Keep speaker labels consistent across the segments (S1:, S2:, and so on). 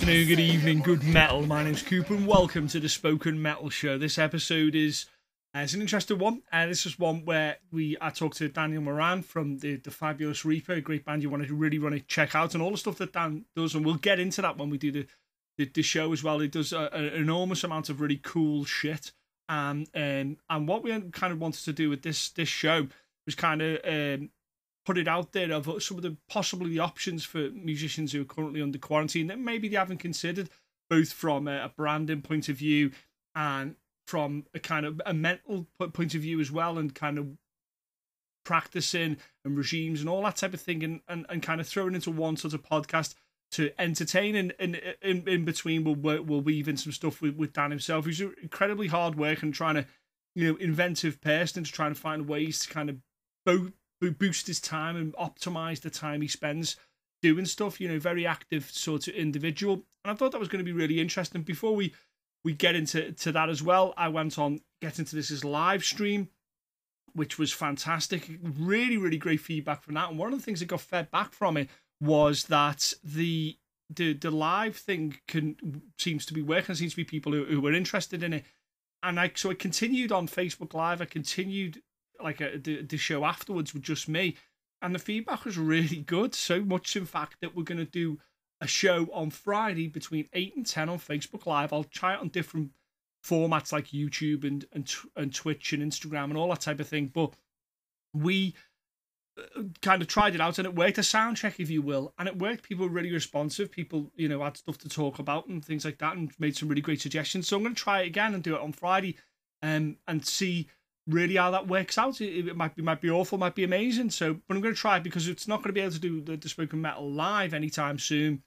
S1: afternoon, good evening, good metal. My name's Cooper and welcome to the Spoken Metal Show. This episode is it's an interesting one. This is one where I talked to Daniel Moran from the Fabulous Reaper, a great band you want to check out, and all the stuff that Dan does, and we'll get into that when we do the show as well. He does an enormous amount of really cool shit. And what we kind of wanted to do with this show was kind of put it out there of some of the possibly the options for musicians who are currently under quarantine that maybe they haven't considered, both from a branding point of view and from a kind of a mental point of view as well, and kind of practicing and regimes and all that type of thing, and kind of throwing into one sort of podcast to entertain, and in between we'll weave in some stuff with Dan himself, who's an incredibly hard work and trying to, inventive person, to trying to find ways to kind of boost his time and optimize the time he spends doing stuff. Very active sort of individual, and I thought that was going to be really interesting. Before we get into that as well, I went on getting into this live stream, which was fantastic. Really, really great feedback from that. And one of the things that got fed back from it was that the live thing seems to be working. There seems to be people who were interested in it, and so I continued on Facebook Live. I continued the show afterwards with just me, and the feedback was really good. So much, in fact, that we're going to do a show on Friday between 8 and 10 on Facebook Live. I'll try it on different formats like YouTube and Twitch and Instagram and all that type of thing, but we kind of tried it out and it worked, a sound check if you will, and it worked. People were really responsive. People had stuff to talk about and things like that, and made some really great suggestions. So I'm going to try it again and do it on Friday, and see really how that works out. It might be awful, might be amazing. So, but I'm going to try it because it's not going to be able to do the Spoken Metal live anytime soon.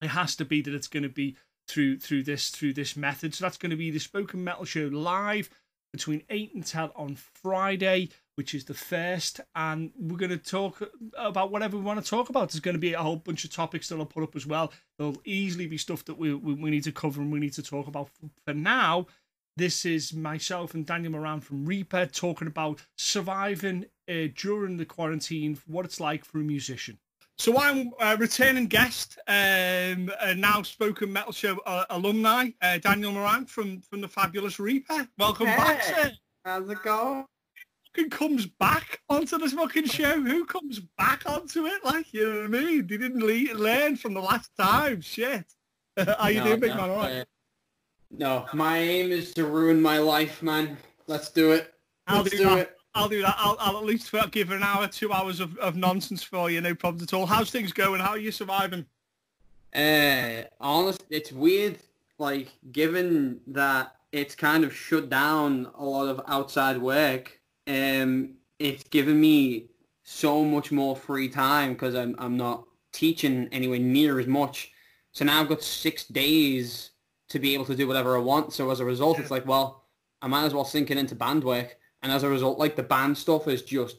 S1: It has to be that it's going to be through this method. So that's going to be the Spoken Metal Show live between 8 and 10 on Friday, which is the 1st, and we're going to talk about whatever we want to talk about. There's going to be a whole bunch of topics that I'll put up as well. There'll easily be stuff that we need to cover and we need to talk about. For now, this is myself and Daniel Moran from Reaper talking about surviving during the quarantine, what it's like for a musician. So I'm a returning guest, and now Spoken Metal Show alumni, Daniel Moran from the Fabulous Reaper. Welcome back, sir.
S2: How's it going?
S1: Who comes back onto this fucking show? Who comes back onto it? Like, you know what I mean? They didn't learn from the last time. Shit. How you doing, big man? All right.
S2: No, my aim is to ruin my life, man. Let's do it. Let's do it.
S1: I'll do that. I'll at least give an hour, 2 hours of nonsense for you. No problems at all. How's things going? How are you surviving?
S2: Honest, it's weird. Like, given that it's kind of shut down a lot of outside work, it's given me so much more free time because I'm not teaching anywhere near as much. So now I've got 6 days to be able to do whatever I want. So as a result, it's like, well, I might as well sink it into band work. And as a result, like, the band stuff has just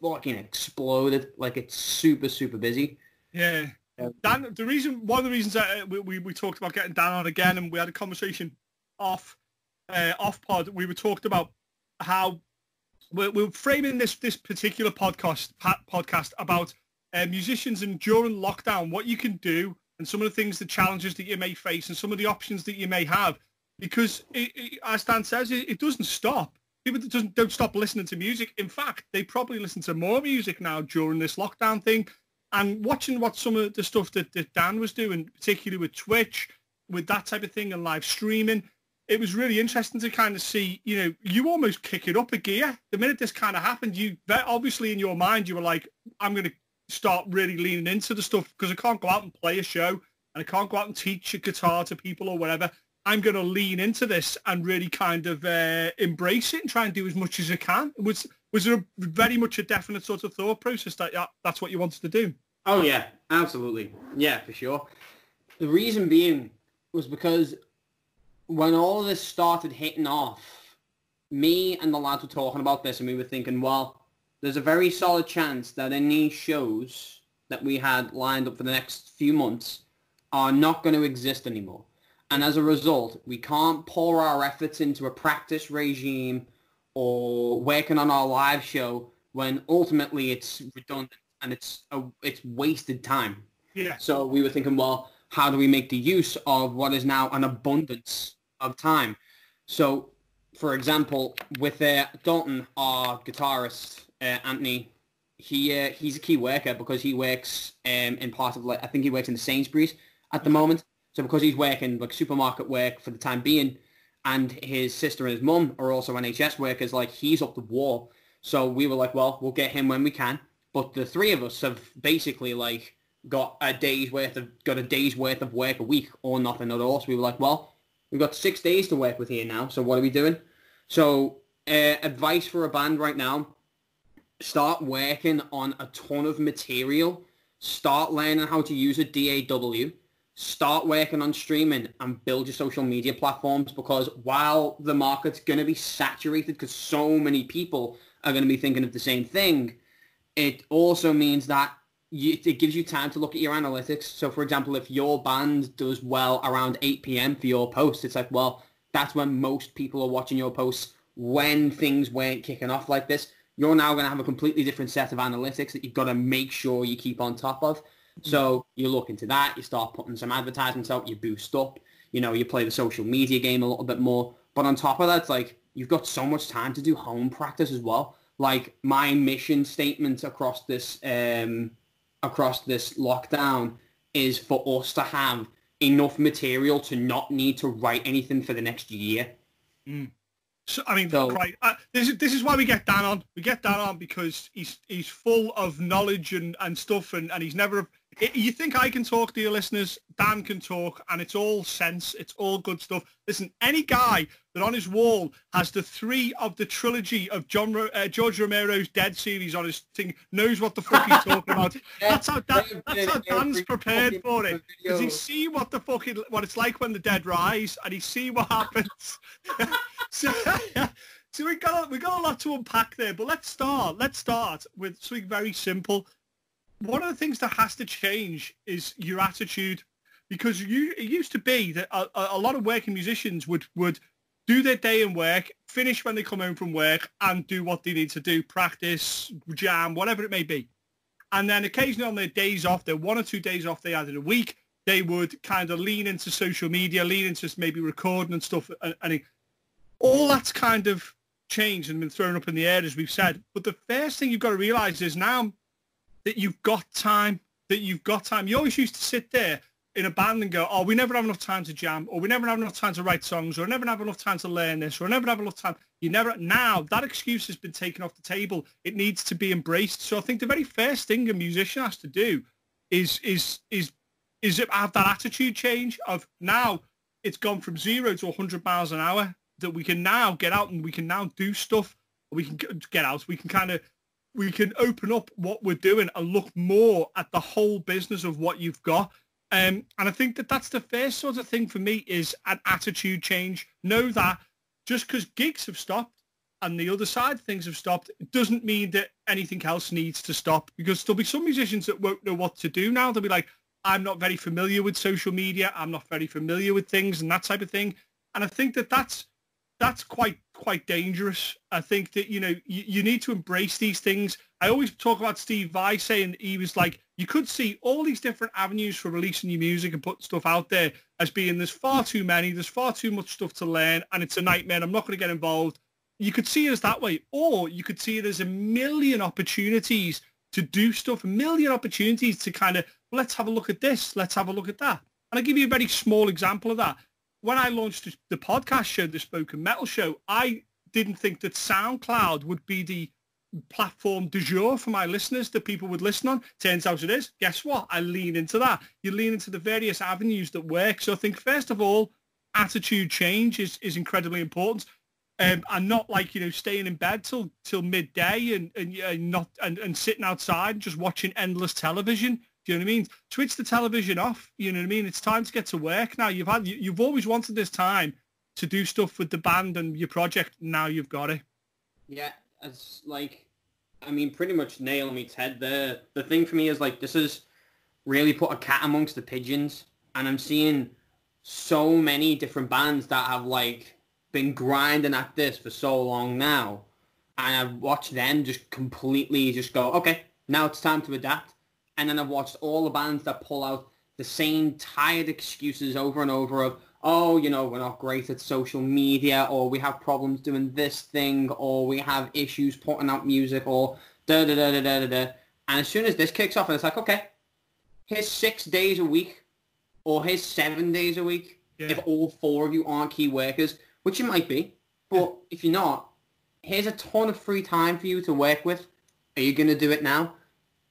S2: fucking exploded. Like, it's super, super busy.
S1: Yeah. Dan, one of the reasons that we talked about getting Dan on again, and we had a conversation off pod, we were talking about how we're framing this particular podcast about musicians and during lockdown, what you can do, and some of the things, the challenges that you may face, and some of the options that you may have. Because, as Dan says, it doesn't stop. People don't stop listening to music. In fact, they probably listen to more music now during this lockdown thing. And watching what some of the stuff that Dan was doing, particularly with Twitch, with that type of thing and live streaming, it was really interesting to kind of see, you almost kick it up a gear. The minute this kind of happened, you obviously in your mind, you were like, I'm going to start really leaning into the stuff because I can't go out and play a show and I can't go out and teach a guitar to people or whatever. I'm going to lean into this and really kind of embrace it and try and do as much as I can. Was there very much a definite sort of thought process that that's what you wanted to do?
S2: Oh, yeah, absolutely. Yeah, for sure. The reason being was because when all of this started hitting off, me and the lads were talking about this and we were thinking, well, there's a very solid chance that any shows that we had lined up for the next few months are not going to exist anymore. And as a result, we can't pour our efforts into a practice regime or working on our live show when ultimately it's redundant and it's wasted time.
S1: Yeah.
S2: So we were thinking, well, how do we make the use of what is now an abundance of time? So, for example, with Dalton, our guitarist, Anthony, he's a key worker because he works in part of, like, I think he works in the Sainsbury's at the moment. So because he's working like supermarket work for the time being, and his sister and his mum are also NHS workers, like, he's up the wall. So we were like, well, we'll get him when we can. But the three of us have basically, like, got a day's worth of work a week or nothing at all. So we were like, well, we've got 6 days to work with here now. So what are we doing? So advice for a band right now: start working on a ton of material. Start learning how to use a DAW. Start working on streaming and build your social media platforms, because while the market's going to be saturated because so many people are going to be thinking of the same thing, it also means that it gives you time to look at your analytics. So, for example, if your band does well around 8 p.m. for your post, it's like, well, that's when most people are watching your posts. When things weren't kicking off like this, you're now going to have a completely different set of analytics that you've got to make sure you keep on top of. So you look into that, you start putting some advertisements out, you boost up, you play the social media game a little bit more. But on top of that, it's like, you've got so much time to do home practice as well. Like, my mission statement across this lockdown is for us to have enough material to not need to write anything for the next year.
S1: So, I mean, right. This is why we get Dan on. We get Dan on because he's full of knowledge and stuff, and he's never. You think I can talk to your listeners? Dan can talk, and it's all sense. It's all good stuff. Listen, any guy that on his wall has the 3 of the trilogy of George Romero's Dead series on his thing knows what the fuck he's talking about. That's how Dan's prepared for it, because he see what it's like when the dead rise, and he see what happens. So we got a lot to unpack there, but let's start with something very simple. One of the things that has to change is your attitude, because it used to be that a lot of working musicians would do their day in work, finish when they come home from work, and do what they need to do, practice, jam, whatever it may be. And then occasionally on their days off, their 1 or 2 days off they had in a week, they would kind of lean into social media, lean into maybe recording and stuff, and all that's kind of changed and been thrown up in the air, as we've said. But the first thing you've got to realise is now that you've got time, You always used to sit there in a band and go, oh, we never have enough time to jam, or we never have enough time to write songs, or never have enough time to learn this, or never have enough time. Now that excuse has been taken off the table. It needs to be embraced. So I think the very first thing a musician has to do is have that attitude change of, now it's gone from 0 to 100 miles an hour, that we can now get out and we can now do stuff. We can get out. We can open up what we're doing and look more at the whole business of what you've got. And I think that's the first sort of thing for me, is an attitude change. Know that just because gigs have stopped and the other side of things have stopped, it doesn't mean that anything else needs to stop, because there'll be some musicians that won't know what to do now. They'll be like, I'm not very familiar with social media. I'm not very familiar with things and that type of thing. And I think that's quite dangerous. I think that, you need to embrace these things. I always talk about Steve Vai saying he was like, you could see all these different avenues for releasing your music and putting stuff out there as being, there's far too many, there's far too much stuff to learn, and it's a nightmare. I'm not going to get involved. You could see it as that way, or you could see it as a million opportunities to do stuff, a million opportunities to kind of, let's have a look at this, let's have a look at that. And I'll give you a very small example of that. When I launched the podcast show, the Spoken Metal Show, I didn't think that SoundCloud would be the platform du jour for my listeners that people would listen on. Turns out it is. Guess what? I lean into that. You lean into the various avenues that work. So I think, first of all, attitude change is incredibly important. And not like, staying in bed till midday and sitting outside just watching endless television. Do you know what I mean? Switch the television off. You know what I mean? It's time to get to work now. You've always wanted this time to do stuff with the band and your project. Now you've got it.
S2: Yeah, it's like, pretty much nail on its head there. The thing for me is, like, this has really put a cat amongst the pigeons, and I'm seeing so many different bands that have, like, been grinding at this for so long now, and I've watched them just completely just go, okay, now it's time to adapt. And then I've watched all the bands that pull out the same tired excuses over and over of, oh, you know, we're not great at social media, or we have problems doing this thing, or we have issues putting out music, or da-da-da-da-da-da. And as soon as this kicks off, and it's like, okay, here's 6 days a week, or here's 7 days a week, if all 4 of you aren't key workers, which you might be, but if you're not, here's a ton of free time for you to work with. Are you going to do it now?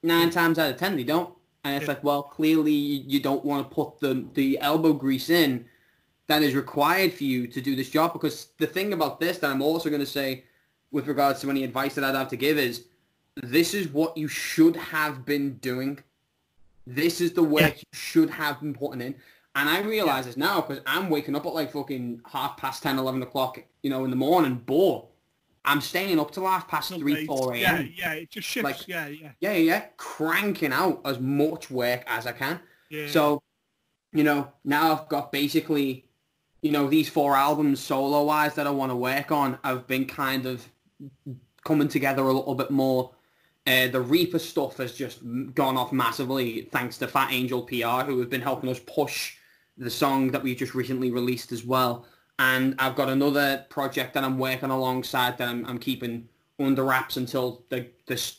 S2: 9 times out of 10, they don't. And it's like, well, clearly you don't want to put the elbow grease in that is required for you to do this job. Because the thing about this that I'm also going to say with regards to any advice that I'd have to give is, this is what you should have been doing. This is the work you should have been putting in. And I realize this now because I'm waking up at like fucking 10:30, 11 o'clock, you know, in the morning, but I'm staying up till 3:30, 4 a.m.
S1: Yeah, it just shifts.
S2: Like, cranking out as much work as I can.
S1: Yeah.
S2: So, you know, now I've got basically, you know, these 4 albums solo-wise that I want to work on have been kind of coming together a little bit more. The Reaper stuff has just gone off massively thanks to Fat Angel PR, who have been helping us push the song that we just recently released as well. And I've got another project that I'm working alongside that I'm keeping under wraps until the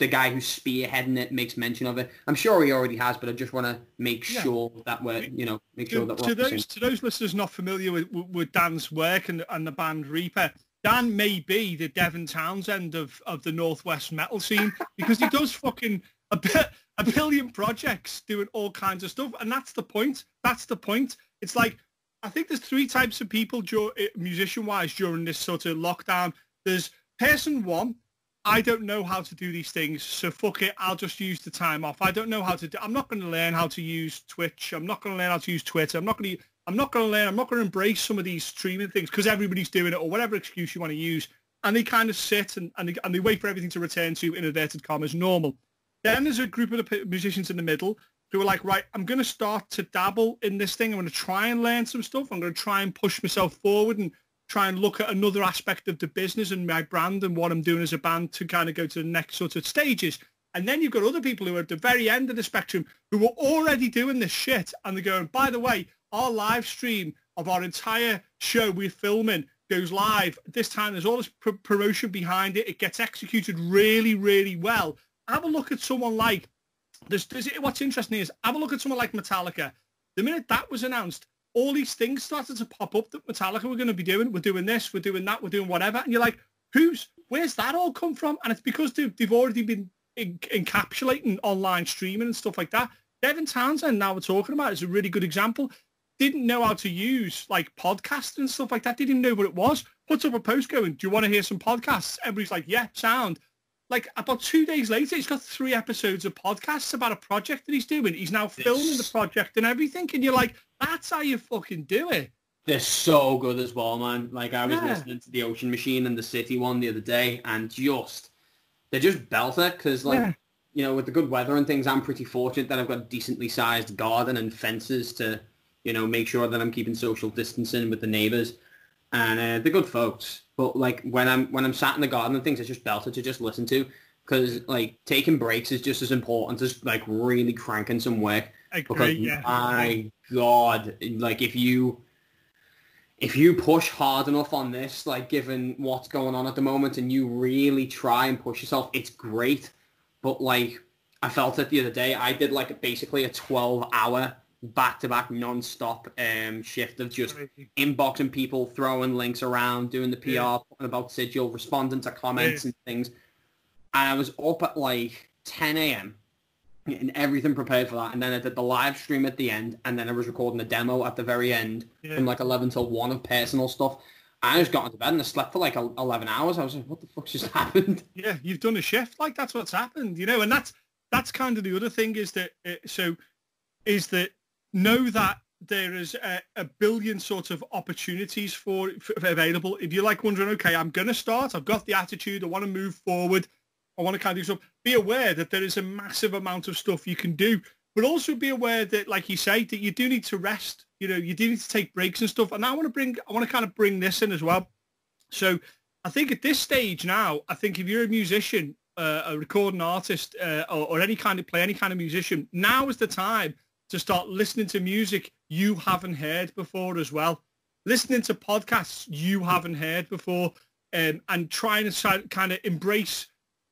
S2: guy who's spearheading it makes mention of it. I'm sure he already has, but I just want to make sure that we're, you know, make sure that we're...
S1: To those listeners not familiar with Dan's work and the band Reaper, Dan may be the Devin Townsend of the Northwest metal scene because he does fucking a billion projects doing all kinds of stuff. And that's the point. That's the point. It's like, I think there's 3 types of people musician-wise during this sort of lockdown. There's person 1, I don't know how to do these things, so fuck it, I'll just use the time off. I don't know how to do... I'm not going to learn how to use Twitch. I'm not going to learn how to use Twitter. I'm not going to embrace some of these streaming things because everybody's doing it, or whatever excuse you want to use. And they kind of sit and they wait for everything to return to, in inverted commas, normal. Then there's a group of the musicians in the middle who are like, right, I'm going to start to dabble in this thing. I'm going to try and learn some stuff. I'm going to try and push myself forward and try and look at another aspect of the business and my brand and what I'm doing as a band to kind of go to the next sort of stages. And then you've got other people who are at the very end of the spectrum who are already doing this shit. And they're going, by the way, our live stream of our entire show we're filming goes live. This time there's all this promotion behind it. It gets executed really, really well. Have a look at someone like... what's interesting is, have a look at someone like Metallica. The minute that was announced, all these things started to pop up that Metallica were going to be doing. We're doing this, we're doing that, we're doing whatever. And you're like, where's that all come from? And it's because they've already been encapsulating online streaming and stuff like that. Devin Townsend, now we're talking about, is a really good example. Didn't know how to use like podcasts and stuff like that. Didn't know what it was. Puts up a post going, do you want to hear some podcasts? Everybody's like, yeah, sound. Like about 2 days later, he's got 3 episodes of podcasts about a project that he's doing. He's now filming the project and everything. And you're like, that's how you fucking do it.
S2: They're so good as well, man. Like I was listening to the Ocean Machine and the City one the other day, and they're just belter because you know, with the good weather and things, I'm pretty fortunate that I've got a decently sized garden and fences to, you know, make sure that I'm keeping social distancing with the neighbours. And they're good folks. But like when I'm sat in the garden and things, it's just belter to just listen to, because like taking breaks is just as important as like really cranking some work.
S1: Because
S2: my God, like if you push hard enough on this, like given what's going on at the moment, and you really try and push yourself, it's great. But like I felt it the other day. I did like basically a 12-hour back-to-back non-stop shift of just inboxing people, throwing links around, doing the PR, putting about Sigil, responding to comments and things. And I was up at like 10 a.m. and everything prepared for that. And then I did the live stream at the end, and then I was recording a demo at the very end from like 11 till 1 of personal stuff. I just got into bed and I slept for like 11 hours. I was like, what the fuck just happened?
S1: Yeah, you've done a shift. Like, that's what's happened, you know? And that's kind of the other thing is that, know that there is a billion sort of opportunities for available. If you're like wondering, okay, I'm going to start, I've got the attitude, I want to move forward, I want to kind of do stuff, be aware that there is a massive amount of stuff you can do, but also be aware that, like you say, that you do need to rest, you know, you do need to take breaks and stuff. And I want to kind of bring this in as well. So I think at this stage now, I think if you're a musician, a recording artist, or any kind of musician, now is the time to start listening to music you haven't heard before as well. Listening to podcasts you haven't heard before, and trying to kind of embrace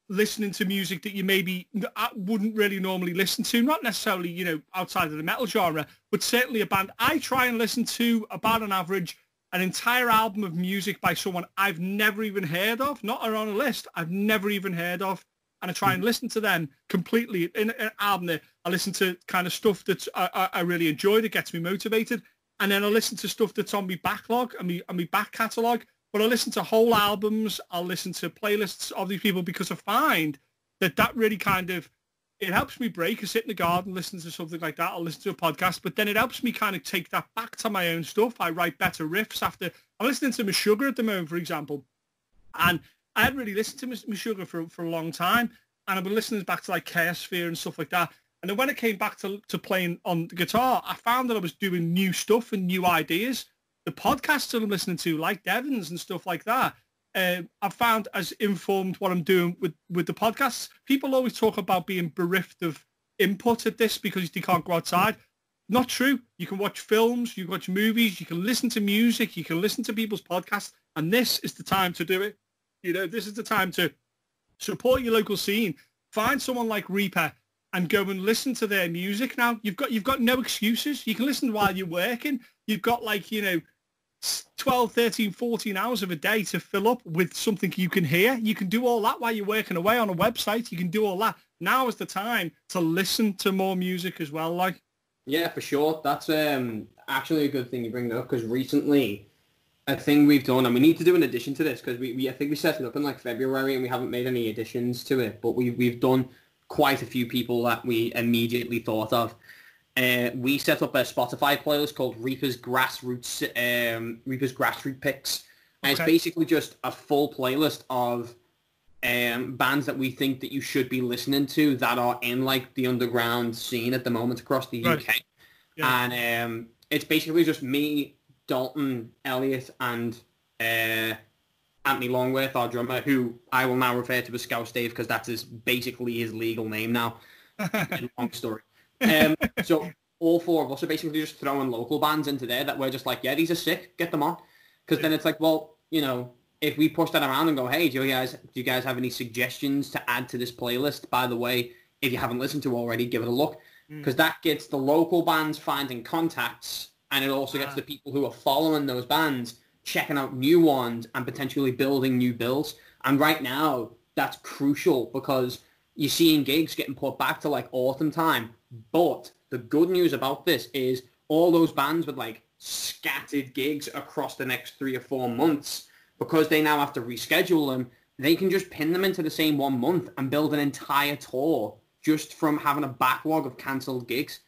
S1: listening to music that you maybe wouldn't really normally listen to, not necessarily, you know, outside of the metal genre, but certainly a band. I try and listen to, about on average, an entire album of music by someone I've never even heard of, not on a list, I've never even heard of. And I try and listen to them completely in an album there. I listen to kind of stuff that I really enjoy, that gets me motivated. And then I listen to stuff that's on my backlog and my back catalogue. But I listen to whole albums. I'll listen to playlists of these people because I find that really kind of, it helps me break. I sit in the garden, listen to something like that. I'll listen to a podcast, but then it helps me kind of take that back to my own stuff. I write better riffs after. I'm listening to Meshuggah at the moment, for example. And I hadn't really listened to Meshuggah for a long time. And I've been listening back to like Chaosphere and stuff like that. And then when I came back to playing on the guitar, I found that I was doing new stuff and new ideas. The podcasts that I'm listening to, like Devon's and stuff like that, I've found has informed what I'm doing with the podcasts. People always talk about being bereft of input at this because they can't go outside. Not true. You can watch films, you can watch movies, you can listen to music, you can listen to people's podcasts, and this is the time to do it. You know, this is the time to support your local scene. Find someone like Reaper and go and listen to their music now. You've got no excuses. You can listen while you're working. You've got like, you know, 12, 13, 14 hours of a day to fill up with something you can hear. You can do all that while you're working away on a website. You can do all that. Now is the time to listen to more music as well. Like,
S2: yeah, for sure. That's actually a good thing you bring up, because recently a thing we've done, and we need to do an addition to this, because we I think we set it up in like February and we haven't made any additions to it, but we've done quite a few people that we immediately thought of. We set up a Spotify playlist called Reaper's Grassroot Picks. And It's basically just a full playlist of bands that we think that you should be listening to that are in like the underground scene at the moment across the UK. Yeah. And it's basically just me, Dalton, Elliot, and Anthony Longworth, our drummer, who I will now refer to as Scouse Dave because that's basically his legal name now. Long story. So all four of us are basically just throwing local bands into there that we're just like, yeah, these are sick, get them on. Because then it's like, well, you know, if we push that around and go, hey, do you guys have any suggestions to add to this playlist? By the way, if you haven't listened to already, give it a look. Because that gets the local bands finding contacts, and it also gets the people who are following those bands checking out new ones and potentially building new bills. And right now, that's crucial because you're seeing gigs getting put back to like autumn time. But the good news about this is all those bands with like scattered gigs across the next 3 or 4 months, because they now have to reschedule them, they can just pin them into the same 1 month and build an entire tour just from having a backlog of cancelled gigs.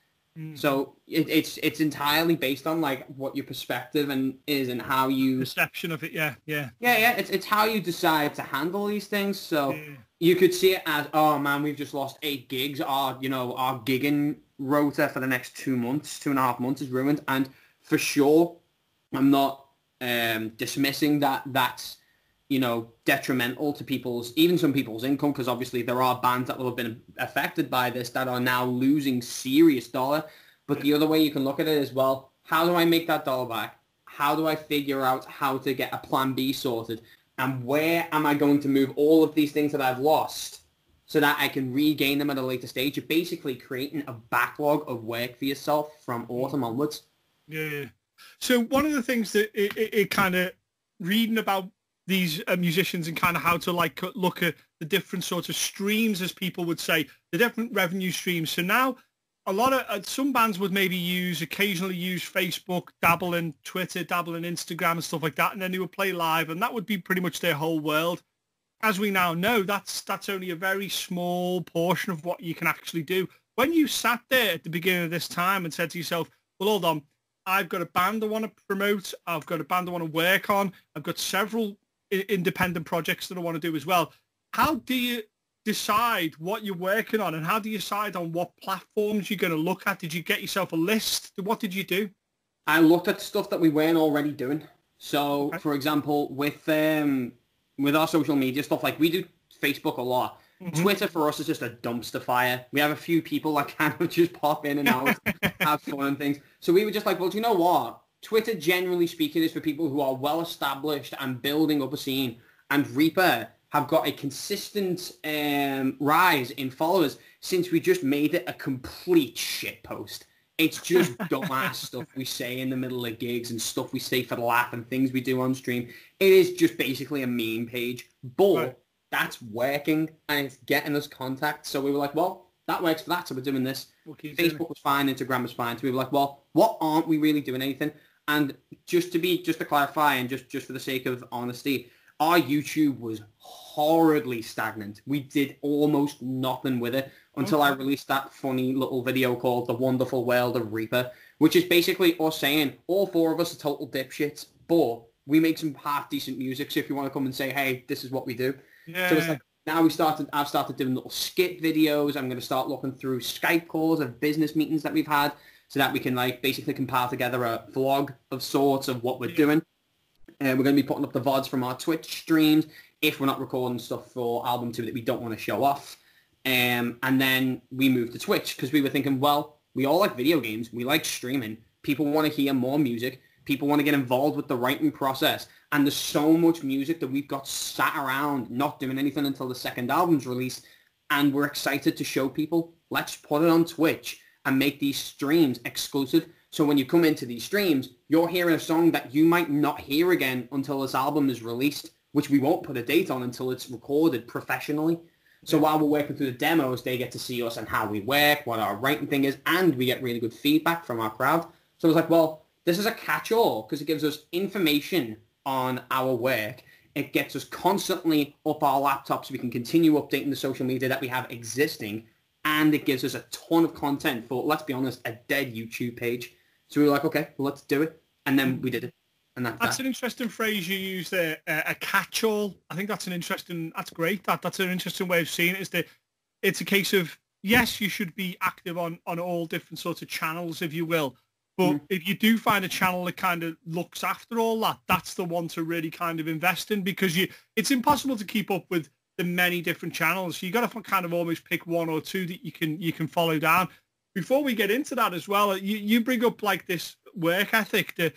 S2: So it's entirely based on like what your perspective is and how you
S1: perception of it. Yeah.
S2: It's how you decide to handle these things. So you could see it as, oh man, we've just lost 8 gigs. Our gigging rota for the next 2 months, 2.5 months is ruined. And for sure, I'm not dismissing that that's, you know, detrimental to even some people's income, because obviously there are bands that will have been affected by this that are now losing serious dollar. But the other way you can look at it is, well, how do I make that dollar back? How do I figure out how to get a plan B sorted? And where am I going to move all of these things that I've lost so that I can regain them at a later stage? You're basically creating a backlog of work for yourself from autumn onwards.
S1: Yeah. So one of the things that it kind of reading about these musicians and kind of how to like look at the different sorts of streams, as people would say, the different revenue streams. So now a lot of some bands would maybe occasionally use Facebook, dabble in Twitter, dabble in Instagram and stuff like that, and then they would play live, and that would be pretty much their whole world. As we now know, that's only a very small portion of what you can actually do. When you sat there at the beginning of this time and said to yourself, well, hold on, I've got a band I want to promote, I've got a band I want to work on, I've got several independent projects that I want to do as well. How do you decide what you're working on, and how do you decide on what platforms you're going to look at? Did you get yourself a list? What did you do?
S2: I looked at stuff that we weren't already doing. So, for example, with our social media stuff, like we do Facebook a lot, Twitter for us is just a dumpster fire. We have a few people that kind of just pop in and out, have fun and things. So we were just like, well, do you know what? Twitter, generally speaking, is for people who are well established and building up a scene. And Reaper have got a consistent rise in followers since we just made it a complete shitpost. It's just dumbass stuff we say in the middle of gigs and stuff we say for the laugh and things we do on stream. It is just basically a meme page. But that's working and it's getting us contacts. So we were like, well, that works for that. So we're doing this. Facebook was fine. Instagram was fine. So we were like, well, what aren't we really doing anything? And just to clarify and just for the sake of honesty, our YouTube was horridly stagnant. We did almost nothing with it until I released that funny little video called The Wonderful World of Reaper, which is basically us saying all four of us are total dipshits, but we make some half-decent music, so if you want to come and say, hey, this is what we do. Yeah. So it's like, now I've started doing little skit videos. I'm going to start looking through Skype calls of business meetings that we've had so that we can like basically compile together a vlog of sorts of what we're doing. We're going to be putting up the VODs from our Twitch streams if we're not recording stuff for album 2 that we don't want to show off. And then we moved to Twitch because we were thinking, well, we all like video games. We like streaming. People want to hear more music. People want to get involved with the writing process. And there's so much music that we've got sat around not doing anything until the second album's released. And we're excited to show people, let's put it on Twitch and make these streams exclusive. So when you come into these streams, you're hearing a song that you might not hear again until this album is released, which we won't put a date on until it's recorded professionally. So while we're working through the demos, they get to see us and how we work, what our writing thing is, and we get really good feedback from our crowd. So it's like, well, this is a catch-all because it gives us information on our work. It gets us constantly up our laptops so we can continue updating the social media that we have existing, and it gives us a ton of content for, let's be honest, a dead YouTube page. So we were like, okay, well, let's do it. And then we did it. And
S1: that's an interesting phrase you use there, a catch-all. I think that's great. That's an interesting way of seeing it. Is that it's a case of, yes, you should be active on all different sorts of channels, if you will. But if you do find a channel that kind of looks after all that, that's the one to really kind of invest in because it's impossible to keep up with the many different channels. So you got to kind of almost pick one or two that you can follow down. Before we get into that as well, you bring up like this work ethic that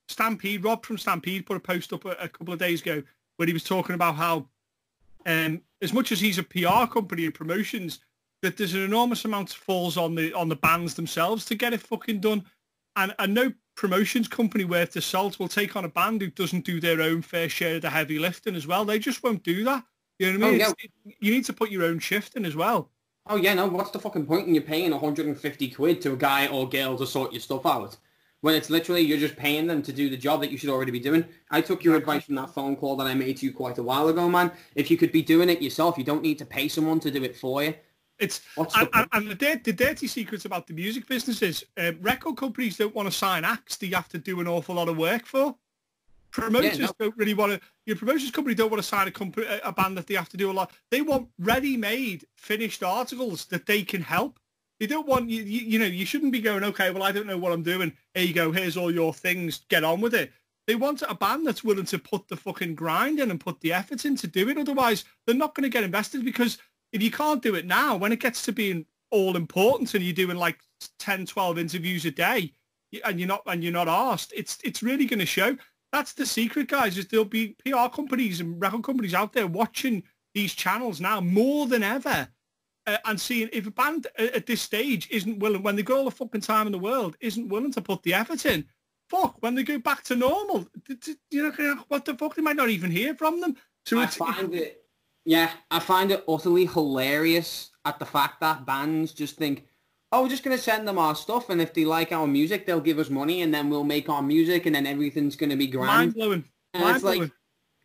S1: Stampede, Rob from Stampede put a post up a couple of days ago where he was talking about how as much as he's a PR company and promotions, that there's an enormous amount that falls on the bands themselves to get it fucking done. And no promotions company worth their salt will take on a band who doesn't do their own fair share of the heavy lifting as well. They just won't do that. You know what I mean? You need to put your own shift in as well.
S2: Oh, yeah, no, what's the fucking point in you paying 150 quid to a guy or girl to sort your stuff out? When it's literally you're just paying them to do the job that you should already be doing. I took your advice from that phone call that I made to you quite a while ago, man. If you could be doing it yourself, you don't need to pay someone to do it for you.
S1: The dirty secrets about the music business is record companies don't want to sign acts that you have to do an awful lot of work for. Promoters don't really want to. Your promotions company don't want to sign a band that they have to do a lot. They want ready-made, finished articles that they can help. They don't want you. You shouldn't be going, okay, well, I don't know what I'm doing. Here you go. Here's all your things. Get on with it. They want a band that's willing to put the fucking grind in and put the effort in to do it. Otherwise, they're not going to get invested because if you can't do it now, when it gets to being all important and you're doing like 10, 12 interviews a day and you're not asked, it's really going to show. That's the secret, guys, is there'll be PR companies and record companies out there watching these channels now more than ever and seeing if a band at this stage isn't willing, when they got all the fucking time in the world, isn't willing to put the effort in, when they go back to normal, what the fuck, they might not even hear from them. So I find
S2: it utterly hilarious at the fact that bands just think, oh, we're just going to send them our stuff, and if they like our music, they'll give us money, and then we'll make our music, and then everything's going to be grand.
S1: Mind-blowing.
S2: It's like,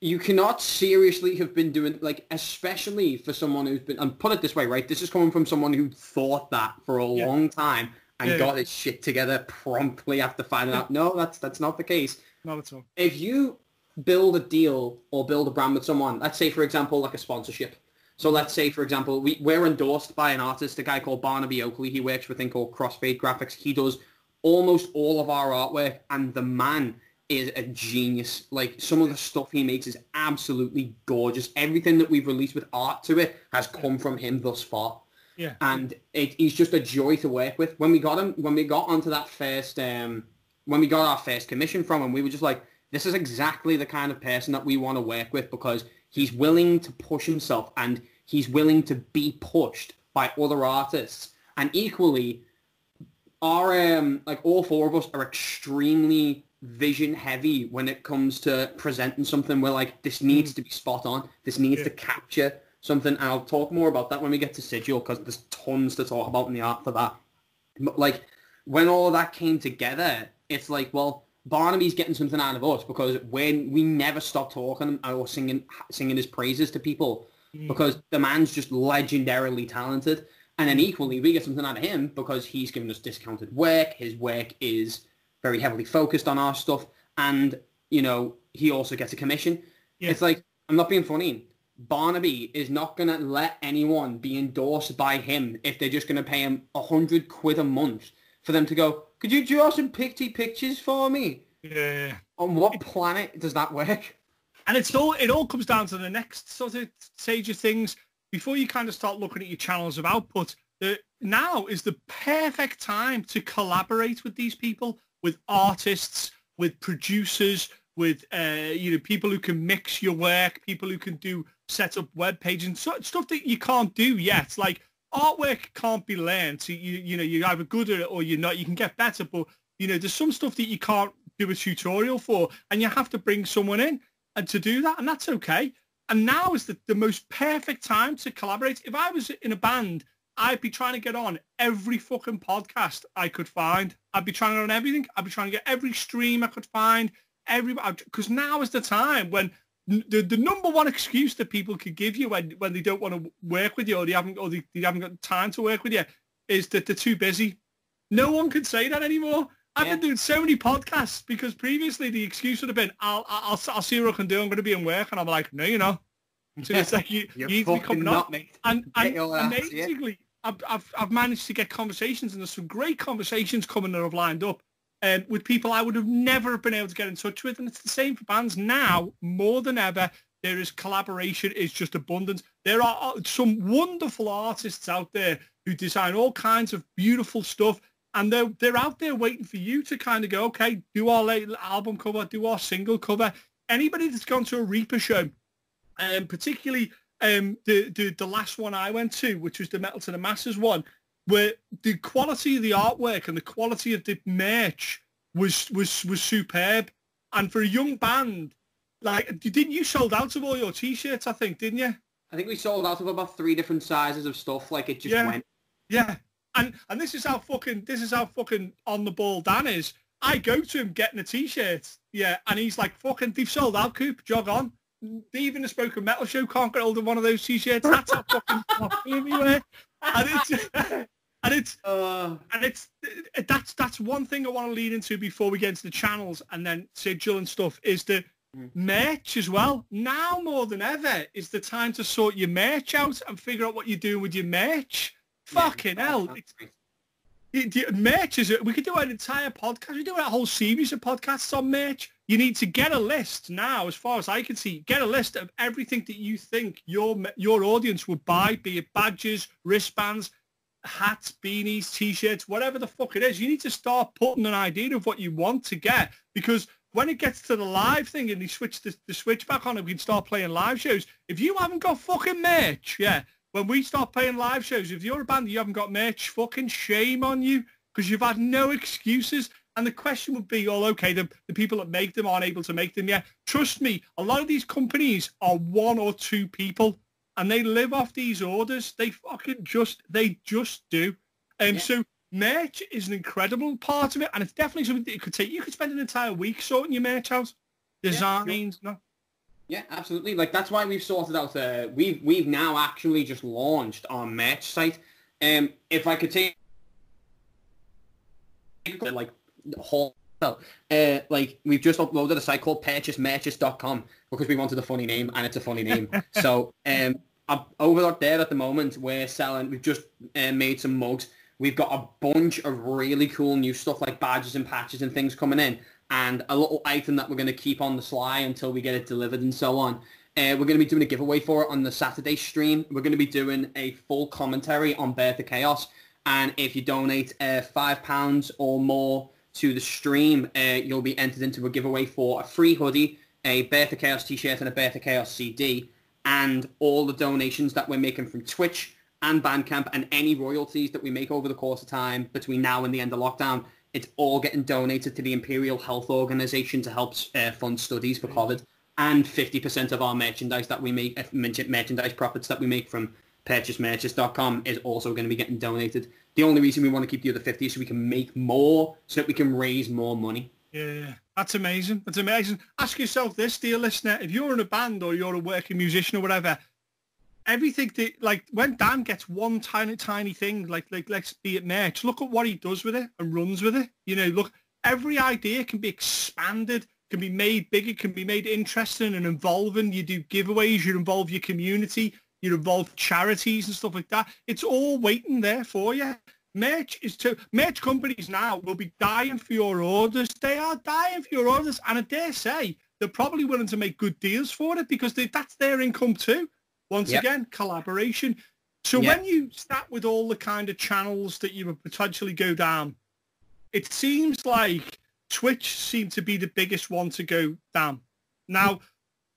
S2: you cannot seriously have been doing, like, especially for someone who's been, and put it this way, right, this is coming from someone who thought that for a long time and got his shit together promptly after finding out, no, that's not the case.
S1: Not at all.
S2: If you build a deal or build a brand with someone, let's say, for example, like a sponsorship. So let's say, for example, we're endorsed by an artist, a guy called Barnaby Oakley. He works for a thing called Crossfade Graphics. He does almost all of our artwork, and the man is a genius. Like, some of the stuff he makes is absolutely gorgeous. Everything that we've released with art to it has come from him thus far.
S1: Yeah.
S2: And he's just a joy to work with. When we got onto that first, when we got our first commission from him, we were just like, this is exactly the kind of person that we want to work with, because he's willing to push himself and he's willing to be pushed by other artists. And equally, our like all four of us are extremely vision heavy when it comes to presenting something. We're like, this needs to be spot on. This needs to capture something. And I'll talk more about that when we get to Sigil, because there's tons to talk about in the art for that. But like, when all of that came together, it's like, well, Barnaby's getting something out of us, because when we never stop talking or singing his praises to people, because the man's just legendarily talented. And then equally, we get something out of him because he's given us discounted work. His work is very heavily focused on our stuff. And, you know, he also gets a commission. Yeah. It's like, I'm not being funny. Barnaby is not going to let anyone be endorsed by him if they're just going to pay him £100 a month for them to go, could you draw some pictures for me?
S1: Yeah.
S2: On what planet does that work?
S1: And it all comes down to the next sort of stage of things. Before you kind of start looking at your channels of output, now is the perfect time to collaborate with these people, with artists, with producers, with people who can mix your work, people who can set up web pages and stuff that you can't do yet. Like, artwork can't be learned. So you're either good at it or you're not. You can get better, but there's some stuff that you can't do a tutorial for, and you have to bring someone in and to do that, and that's okay. And now is the most perfect time to collaborate. If I was in a band, I'd be trying to get on every fucking podcast I could find. I'd be trying to get on everything. I'd be trying to get every stream I could find. Because now is the time when the number one excuse that people could give you when they don't want to work with you, or they haven't got time to work with you, is that they're too busy. No one can say that anymore. I've been doing so many podcasts because previously the excuse would have been, I'll see what I can do. I'm going to be in work, and I'm like, no, you're not. So it's like you need to be coming up. And amazingly, I've managed to get conversations, and there's some great conversations coming that I've lined up with people I would have never been able to get in touch with. And it's the same for bands now more than ever. There is collaboration. It's just abundant. There are some wonderful artists out there who design all kinds of beautiful stuff. And they're out there waiting for you to kind of go, okay, do our late album cover, do our single cover. Anybody that's gone to a Reaper show, particularly the last one I went to, which was the Metal to the Masses one, where the quality of the artwork and the quality of the merch was superb. And for a young band, like, didn't you sold out of all your T-shirts, I think, didn't you?
S2: I think we sold out of about 3 different sizes of stuff. Like, it just went.
S1: Yeah. And this is how fucking on the ball Dan is. I go to him getting a T-shirt, and he's like, fucking, they've sold out, Coop, jog on. Even the Spoken Metal Show can't get hold of one of those T-shirts. That's how fucking everywhere. That's one thing I want to lead into before we get into the channels and then Sigil and stuff, is the merch as well. Now more than ever is the time to sort your merch out and figure out what you're doing with your merch. Fucking hell. Merch we could do an entire podcast. We do a whole series of podcasts on merch. You need to get a list now, as far as I can see. Get a list of everything that you think your audience would buy, be it badges, wristbands, hats, beanies, T-shirts, whatever the fuck it is. You need to start putting an idea of what you want to get, because when it gets to the live thing and they switch the switch back on and we can start playing live shows, if you haven't got fucking merch, when we start playing live shows, if you're a band and you haven't got merch, fucking shame on you, because you've had no excuses. And the question would be, okay, the people that make them aren't able to make them yet. Trust me, a lot of these companies are 1 or 2 people, and they live off these orders. They just do. So merch is an incredible part of it, and it's definitely something that you could take. You could spend an entire week sorting your merch out. Designs, no.
S2: Yeah, absolutely. Like, that's why we've sorted out. We've now actually just launched our merch site. If I could take like whole, like, we've just uploaded a site called purchasemerches.com because we wanted a funny name, and it's a funny name. So over there at the moment, we're selling. We've just made some mugs. We've got a bunch of really cool new stuff like badges and patches and things coming in. and a little item that we're going to keep on the sly until we get it delivered and so on. We're going to be doing a giveaway for it on the Saturday stream. We're going to be doing a full commentary on Birth of Chaos. And if you donate £5 or more to the stream, you'll be entered into a giveaway for a free hoodie, a Birth of Chaos t-shirt, and a Birth of Chaos CD. And all the donations that we're making from Twitch and Bandcamp and any royalties that we make over the course of time between now and the end of lockdown, it's all getting donated to the Imperial Health Organization to help fund studies for COVID. And 50% of our merchandise that we make, merchandise profits that we make from purchasemerches.com is also going to be getting donated. The only reason we want to keep the other 50 is so we can make more, so that we can raise more money.
S1: Yeah, that's amazing. That's amazing. Ask yourself this, dear listener, if you're in a band or you're a working musician or whatever, everything that, like, when Dan gets one tiny thing, like let's be it merch, look at what he does with it and runs with it. You know, look, every idea can be expanded, can be made bigger, can be made interesting and involving. You do giveaways, you involve your community, you involve charities and stuff like that. It's all waiting there for you. Merch companies now will be dying for your orders. They are dying for your orders, and I dare say they're probably willing to make good deals for it because that's their income too. Once again, collaboration. So when you start with all the kind of channels that you would potentially go down, it seems like Twitch seemed to be the biggest one to go down. Now,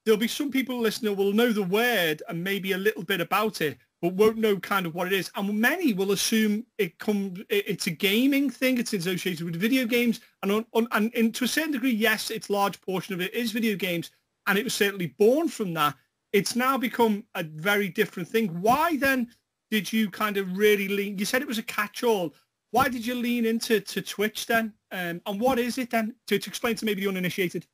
S1: there'll be some people listening who will know the word and maybe a little bit about it, but won't know kind of what it is. And many will assume it's a gaming thing. It's associated with video games. And to a certain degree, yes, its large portion of it is video games. And it was certainly born from that. It's now become a very different thing. Why then did you kind of really lean? You said it was a catch-all. Why did you lean into Twitch then? And what is it then? To explain to maybe the uninitiated.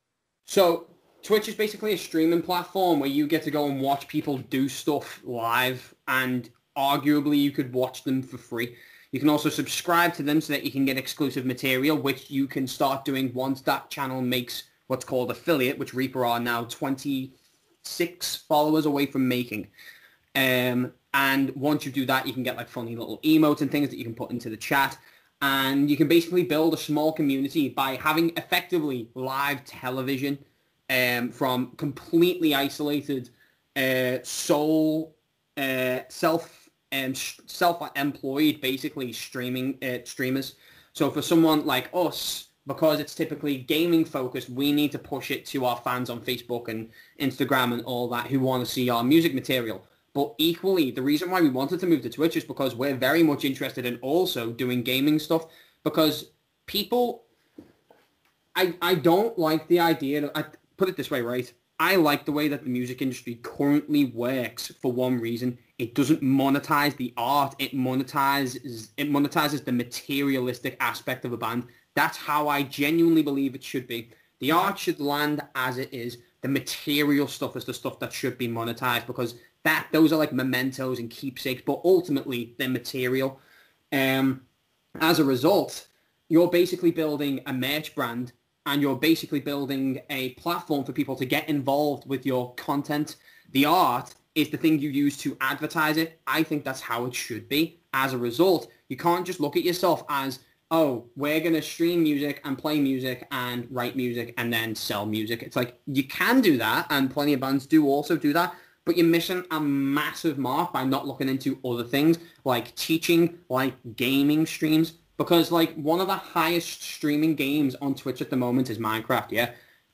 S2: So Twitch is basically a streaming platform where you get to go and watch people do stuff live, and arguably you could watch them for free. You can also subscribe to them so that you can get exclusive material, which you can start doing once that channel makes what's called affiliate, which Reaper are now 26 followers away from making. And once you do that, you can get like funny little emotes and things that you can put into the chat. And you can basically build a small community by having effectively live television from completely isolated self-employed basically streamers. So for someone like us, because it's typically gaming focused, we need to push it to our fans on Facebook and Instagram and all that who want to see our music material. But equally, the reason why we wanted to move to Twitch is because we're very much interested in also doing gaming stuff, because people, I don't like the idea, I put it this way, right? I like the way that the music industry currently works for one reason. It doesn't monetize the art. It monetizes the materialistic aspect of a band. That's how I genuinely believe it should be. The art should land as it is. The material stuff is the stuff that should be monetized, because those are like mementos and keepsakes, but ultimately they're material. As a result, you're basically building a merch brand, and you're basically building a platform for people to get involved with your content. The art is the thing you use to advertise it. I think that's how it should be. As a result, you can't just look at yourself as, oh, we're going to stream music and play music and write music and then sell music. It's like, you can do that, and plenty of bands do also do that, but you're missing a massive mark by not looking into other things like teaching, like gaming streams. Because like one of the highest streaming games on Twitch at the moment is Minecraft, yeah?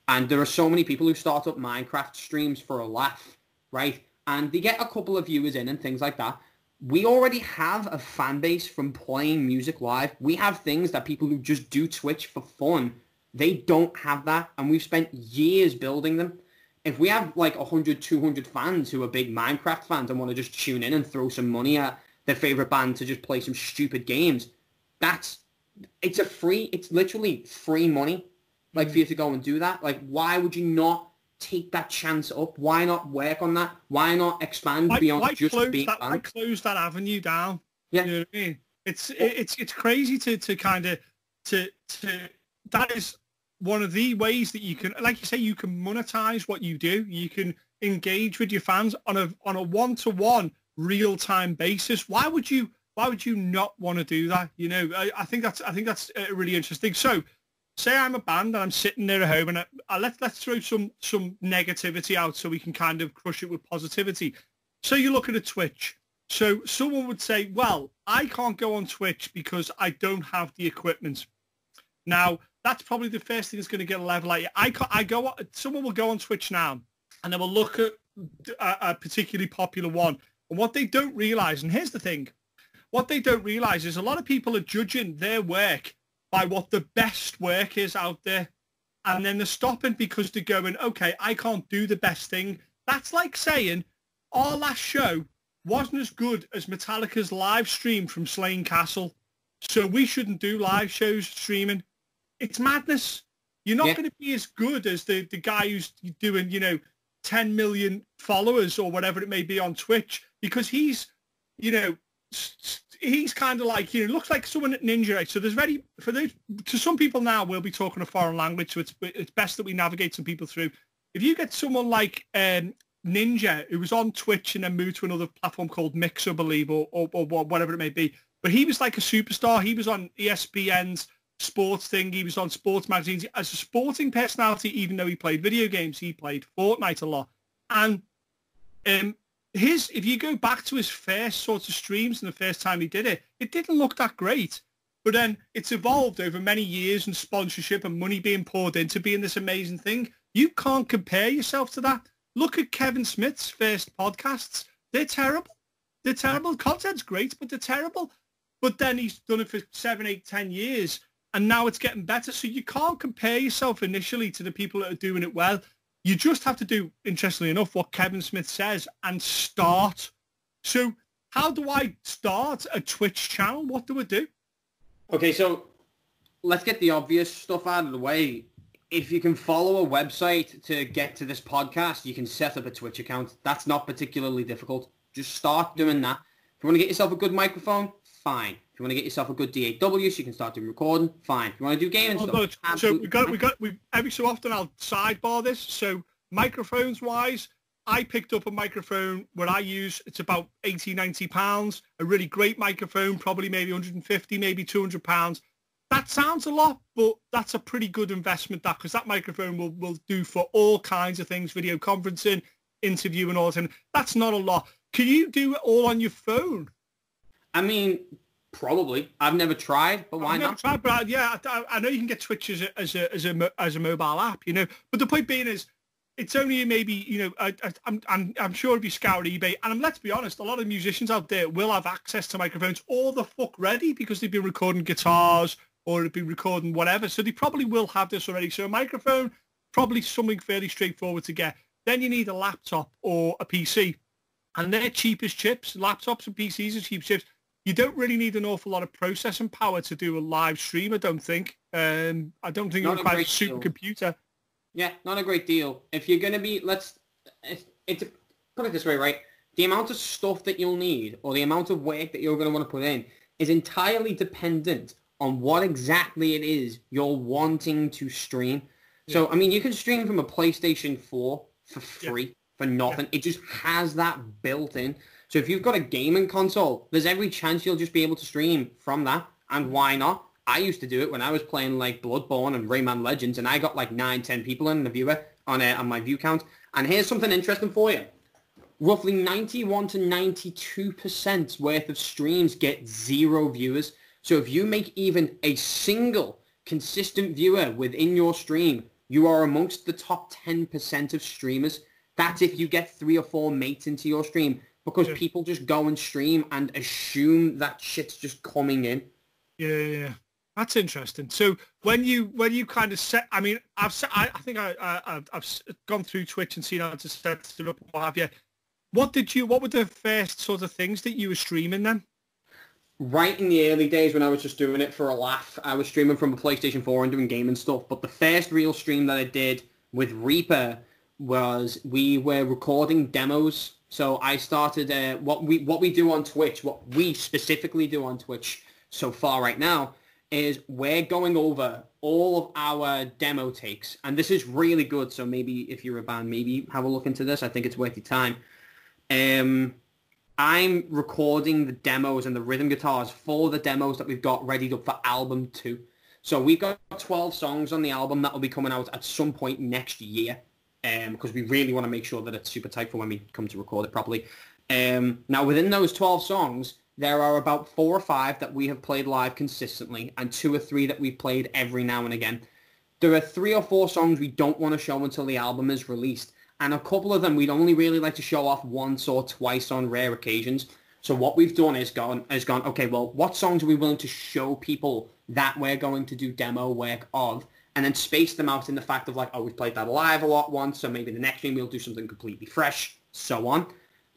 S2: And there are so many people who start up Minecraft streams for a laugh, right? And they get a couple of viewers in and things like that. We already have a fan base from playing music live. We have things that people who just do Twitch for fun, they don't have that. And we've spent years building them. If we have like 100, 200 fans who are big Minecraft fans and want to just tune in and throw some money at their favorite band to just play some stupid games, it's literally free money, like, for you to go and do that. Like, why would you not take that chance up? Why not work on that? Why not expand beyond just being band?
S1: Why close that avenue down?
S2: Yeah.
S1: You know what I mean? It's crazy to kind of, that is one of the ways that you can, like you say, you can monetize what you do. You can engage with your fans on a one-to-one real-time basis. Why would you not want to do that? You know, I think that's really interesting. So say I'm a band and I'm sitting there at home and let's throw some negativity out so we can kind of crush it with positivity. So you look at a Twitch. So someone would say, well, I can't go on Twitch because I don't have the equipment. Now, that's probably the first thing that's going to get a level at you. Someone will go on Twitch now and they will look at a particularly popular one. And what they don't realize, and here's the thing, what they don't realize is a lot of people are judging their work by what the best work is out there. And then they're stopping because they're going, okay, I can't do the best thing. That's like saying our last show wasn't as good as Metallica's live stream from Slane Castle. So we shouldn't do live shows streaming. It's madness. You're not going to be as good as the guy who's doing, 10 million followers or whatever it may be on Twitch, because he's kind of like, looks like someone at Ninja. Right? So to some people now, we'll be talking a foreign language, so it's best that we navigate some people through. If you get someone like Ninja, who was on Twitch and then moved to another platform called Mixer, I believe, or whatever it may be, but he was like a superstar. He was on ESPN's sports thing. He was on sports magazines as a sporting personality, even though he played video games. He played Fortnite a lot. And if you go back to his first sort of streams and the first time he did it, it didn't look that great. But then it's evolved over many years and sponsorship and money being poured into being this amazing thing. You can't compare yourself to that. Look at Kevin Smith's first podcasts. They're terrible. They're terrible. Content's great, but they're terrible. But then he's done it for 7, 8, 10 years, and now it's getting better. So you can't compare yourself initially to the people that are doing it well. You just have to do, interestingly enough, what Kevin Smith says and start. So how do I start a Twitch channel? What do I do?
S2: Okay, so let's get the obvious stuff out of the way. If you can follow a website to get to this podcast, you can set up a Twitch account. That's not particularly difficult. Just start doing that. If you want to get yourself a good microphone, fine. If you want to get yourself a good DAW so you can start doing recording, fine. If you want to do gaming stuff,
S1: so we every so often I'll sidebar this. So microphones wise, I picked up a microphone where I use, it's about 80, 90 pounds, a really great microphone, probably maybe 150, maybe 200 pounds. That sounds a lot, but that's a pretty good investment, because that microphone will do for all kinds of things, video conferencing, interview and all that. That's not a lot. Can you do it all on your phone?
S2: I mean, probably. I've never tried, but why not?
S1: I've never tried, but yeah, I know you can get Twitch as a mobile app, But the point being is, it's only maybe, I'm sure if you scour eBay, and let's be honest, a lot of musicians out there will have access to microphones all the fuck ready because they've been recording guitars or they've been recording whatever. So they probably will have this already. So a microphone, probably something fairly straightforward to get. Then you need a laptop or a PC. And they're cheap as chips. Laptops and PCs are cheap chips. You don't really need an awful lot of processing power to do a live stream, I don't think. I don't think it requires a supercomputer.
S2: Yeah, not a great deal. If you're going to be, put it this way, right? The amount of stuff that you'll need or the amount of work that you're going to want to put in is entirely dependent on what exactly it is you're wanting to stream. Yeah. So, I mean, you can stream from a PlayStation 4 for free, for nothing. Yeah. It just has that built in. So if you've got a gaming console, there's every chance you'll just be able to stream from that. And why not? I used to do it when I was playing like Bloodborne and Rayman Legends, and I got like 9, 10 people in the viewer on my view count. And here's something interesting for you. Roughly 91 to 92% worth of streams get 0 viewers. So if you make even a single consistent viewer within your stream, you are amongst the top 10% of streamers. That's if you get 3 or 4 mates into your stream, because people just go and stream and assume that shit's just coming in.
S1: Yeah. That's interesting. So when you kind of set, I mean, I think I've gone through Twitch and seen how to set it up and what have you. What were the first sort of things that you were streaming then?
S2: Right in the early days when I was just doing it for a laugh, I was streaming from a PlayStation 4 and doing gaming stuff. But the first real stream that I did with Reaper was we were recording demos. So I started what we do on Twitch, what we specifically do on Twitch so far right now, is we're going over all of our demo takes. And this is really good. So maybe if you're a band, maybe have a look into this. I think it's worth your time. I'm recording the demos and the rhythm guitars for the demos that we've got readied up for album 2. So we've got 12 songs on the album that will be coming out at some point next year, because we really want to make sure that it's super tight for when we come to record it properly. Now, within those 12 songs, there are about 4 or 5 that we have played live consistently, and 2 or 3 that we've played every now and again. There are 3 or 4 songs we don't want to show until the album is released, and a couple of them we'd only really like to show off once or twice on rare occasions. So what we've done is gone, okay, well, what songs are we willing to show people that we're going to do demo work of, and then space them out in the fact of like, oh, we've played that live a lot once, so maybe the next game we'll do something completely fresh, so on.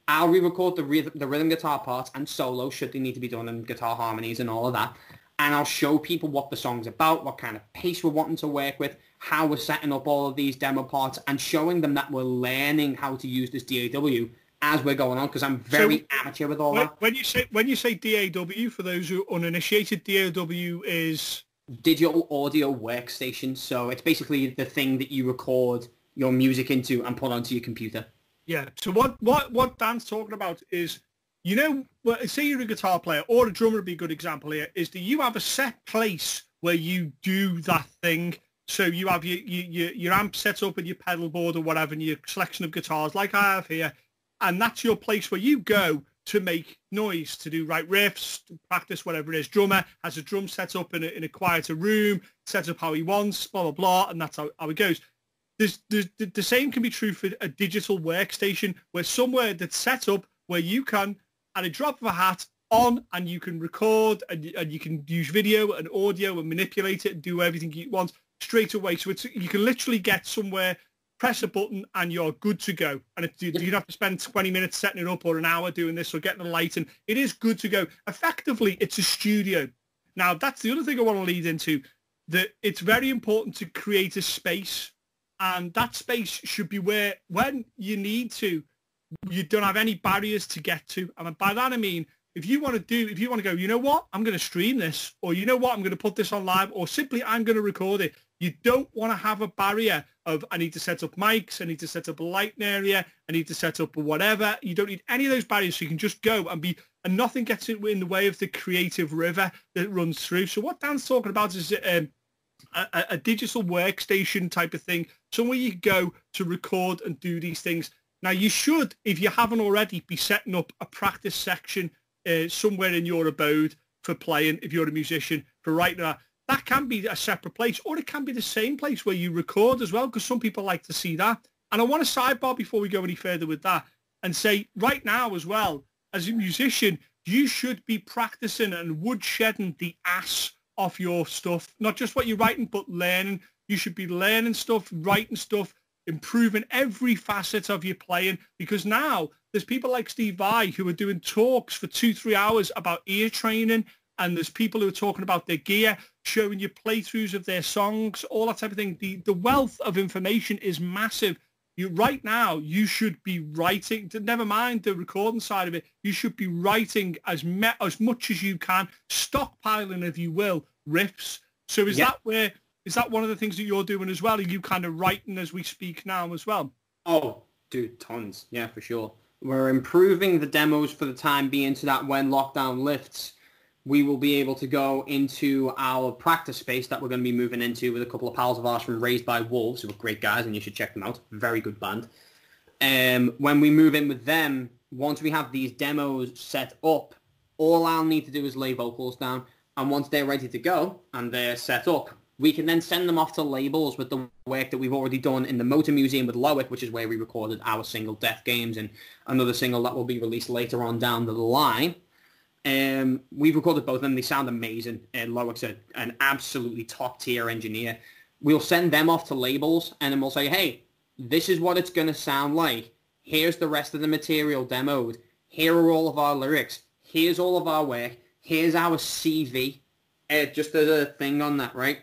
S2: I'll re-record the rhythm guitar parts and solo should they need to be done, and guitar harmonies and all of that. And I'll show people what the song's about, what kind of pace we're wanting to work with, how we're setting up all of these demo parts, and showing them that we're learning how to use this DAW as we're going on, because I'm very amateur with all that.
S1: When you say DAW, for those who are uninitiated, DAW is
S2: digital audio workstation. So it's basically the thing that you record your music into and put onto your computer.
S1: Yeah. So what Dan's talking about is, you know, say you're a guitar player, or a drummer would be a good example here, is that you have a set place where you do that thing. So you have your amp set up and your pedal board or whatever, and your selection of guitars like I have here. And that's your place where you go to make noise, to do right riffs, to practice, whatever it is. Drummer has a drum set up in a quieter room, set up how he wants, blah, blah, blah, and that's how it goes. The same can be true for a digital workstation, where somewhere that's set up where you can, at a drop of a hat, on, and you can record, and you can use video and audio and manipulate it and do everything you want straight away. So you can literally get somewhere, press a button, and you're good to go. And you don't have to spend 20 minutes setting it up or an hour doing this or getting the light, and it is good to go. Effectively, it's a studio. Now, that's the other thing I want to lead into, that it's very important to create a space, and that space should be where, when you need to, you don't have any barriers to get to. And by that I mean, if you want to go, you know what, I'm going to stream this, or you know what, I'm going to put this on live, or simply I'm going to record it. You don't want to have a barrier of, I need to set up mics, I need to set up a lighting area, I need to set up whatever. You don't need any of those barriers, so you can just go and and nothing gets in the way of the creative river that runs through. So what Dan's talking about is a digital workstation type of thing, somewhere you go to record and do these things. Now, you should, if you haven't already, be setting up a practice section somewhere in your abode for playing, if you're a musician, for writing that. That can be a separate place, or it can be the same place where you record as well, because some people like to see that. And I want to sidebar before we go any further with that and say, right now as well, as a musician, you should be practicing and woodshedding the ass off your stuff. Not just what you're writing, but learning. You should be learning stuff, writing stuff, improving every facet of your playing, because now there's people like Steve Vai who are doing talks for 2-3 hours about ear training, and there's people who are talking about their gear, showing you playthroughs of their songs, all that type of thing. The wealth of information is massive. Right now, you should be writing, never mind the recording side of it, you should be writing as much as you can, stockpiling, if you will, riffs. So is that one of the things that you're doing as well? Are you kind of writing as we speak now as well?
S2: Oh, dude, tons. Yeah, for sure. We're improving the demos for the time being, so that when lockdown lifts, we will be able to go into our practice space that we're going to be moving into with a couple of pals of ours from Raised by Wolves, who are great guys, and you should check them out. Very good band. When we move in with them, once we have these demos set up, all I'll need to do is lay vocals down. And once they're ready to go and they're set up, we can then send them off to labels with the work that we've already done in the Motor Museum with Lowick, which is where we recorded our single Death Games, and another single that will be released later on down the line. We've recorded both of them. They sound amazing. Lowick's an absolutely top-tier engineer. We'll send them off to labels, and then we'll say, hey, this is what it's going to sound like. Here's the rest of the material demoed. Here are all of our lyrics. Here's all of our work. Here's our CV. Just as a thing on that, right?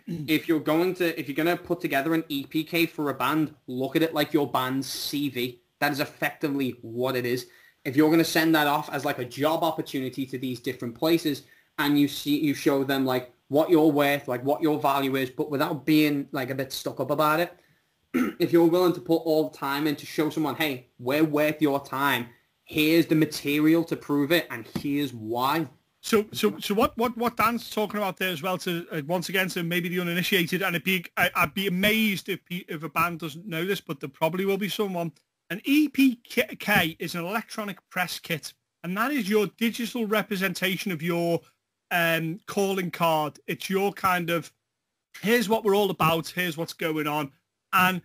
S2: If you're going to put together an EPK for a band, look at it like your band's CV. That is effectively what it is. If you're going to send that off as like a job opportunity to these different places, and you show them like what you're worth, like what your value is, but without being like a bit stuck up about it. If you're willing to put all the time in to show someone, hey, we're worth your time. Here's the material to prove it, and here's why.
S1: So what Dan's talking about there as well, to once again, to maybe the uninitiated, and I'd be amazed if a band doesn't know this, but there probably will be someone. An EPK is an electronic press kit, and that is your digital representation of your calling card. It's your kind of, here's what we're all about, here's what's going on, and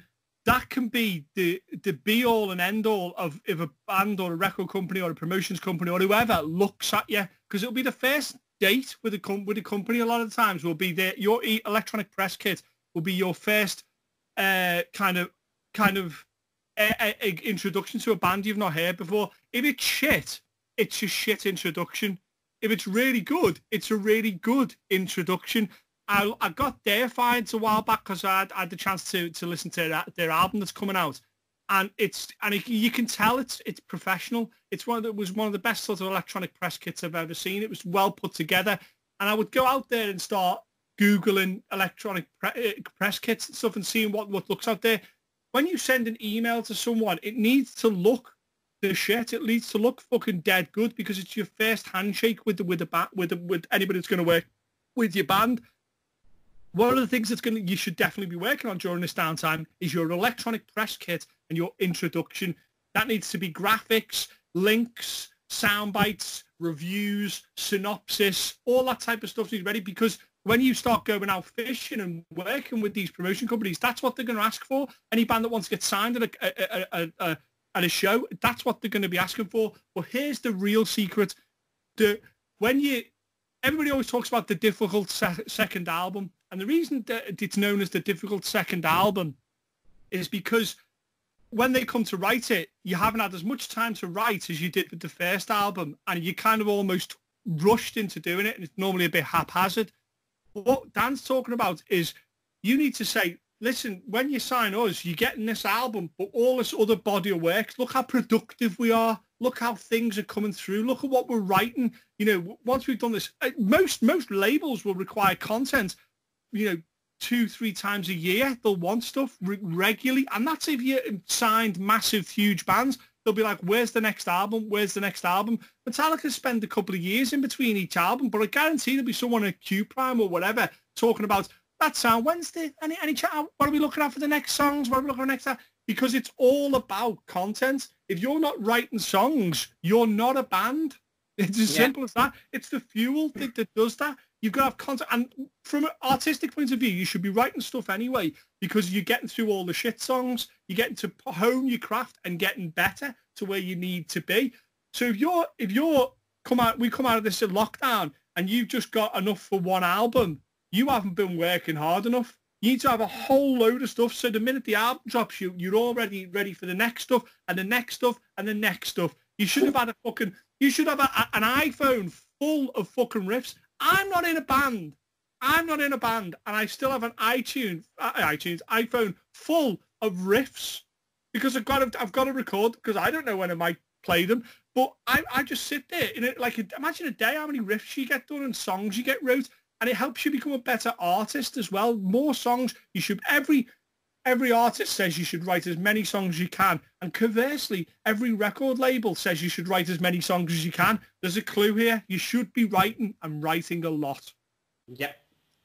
S1: that can be the be all and end all of if a band or a record company or a promotions company or whoever looks at you, because it'll be the first date with a company. A lot of the times will be your electronic press kit will be your first kind of introduction to a band you've not heard before. If it's shit, it's a shit introduction. If it's really good, it's a really good introduction. I got Deified a while back because I had the chance to listen to their album that's coming out, and you can tell it's professional. It was one of the best sort of electronic press kits I've ever seen. It was well put together, and I would go out there and start Googling electronic press kits and stuff and seeing what looks out there. When you send an email to someone, it needs to look the shit. It needs to look fucking dead good, because it's your first handshake with anybody that's going to work with your band. One of the things you should definitely be working on during this downtime is your electronic press kit and your introduction. That needs to be graphics, links, sound bites, reviews, synopsis, all that type of stuff is ready, because when you start going out fishing and working with these promotion companies, that's what they're going to ask for. Any band that wants to get signed at a show, that's what they're going to be asking for. But here's the real secret. Everybody always talks about the difficult second album. And the reason that it's known as the difficult second album is because when they come to write it, you haven't had as much time to write as you did with the first album. And you kind of almost rushed into doing it. And it's normally a bit haphazard. What Dan's talking about is you need to say, listen, when you sign us, you're getting this album, but all this other body of work, look how productive we are. Look how things are coming through. Look at what we're writing. Once we've done this, most labels will require content, 2-3 times a year. They'll want stuff regularly. And that's if you signed massive, huge bands. They'll be like, where's the next album? Where's the next album? Metallica spend a couple of years in between each album, but I guarantee there'll be someone at Q Prime or whatever talking about, that sound Wednesday. Any chat? What are we looking at for the next songs? What are we looking at next time? Because it's all about content. If you're not writing songs, you're not a band. It's as simple as that. It's the fuel that does that. You've got to have content. And from an artistic point of view, you should be writing stuff anyway, because you're getting through all the shit songs. You're getting to hone your craft and getting better to where you need to be. So if we come out of this lockdown and you've just got enough for one album, you haven't been working hard enough. You need to have a whole load of stuff. So the minute the album drops, you're already ready for the next stuff and the next stuff and the next stuff. You should have had an iPhone full of fucking riffs. I'm not in a band, and I still have an iPhone full of riffs, because I've got to record, because I don't know when I might play them. But I just sit there imagine a day how many riffs you get done and songs you get wrote. And it helps you become a better artist as well. More songs. You should, every artist says you should write as many songs as you can. And conversely, every record label says you should write as many songs as you can. There's a clue here. You should be writing a lot.
S2: Yep.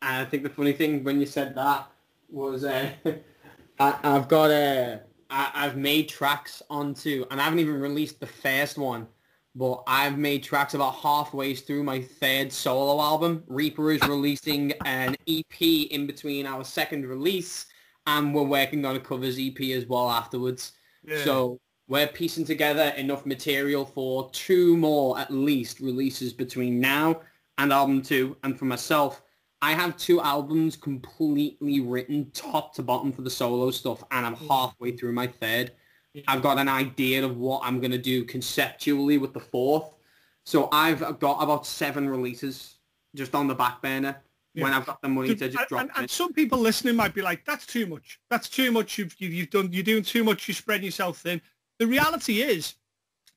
S2: And I think the funny thing when you said that was I've made tracks onto, and I haven't even released the first one, but I've made tracks about halfway through my third solo album. Reaper is releasing an EP in between our second release, and we're working on a covers EP as well afterwards. Yeah. So we're piecing together enough material for 2 more, at least, releases between now and album 2. And for myself, I have 2 albums completely written top to bottom for the solo stuff, and I'm halfway through my third. I've got an idea of what I'm going to do conceptually with the 4th. So I've got about 7 releases just on the back burner when I've got the money to just drop it.
S1: And some people listening might be like, that's too much. That's too much. You're doing too much. You're spreading yourself thin. The reality is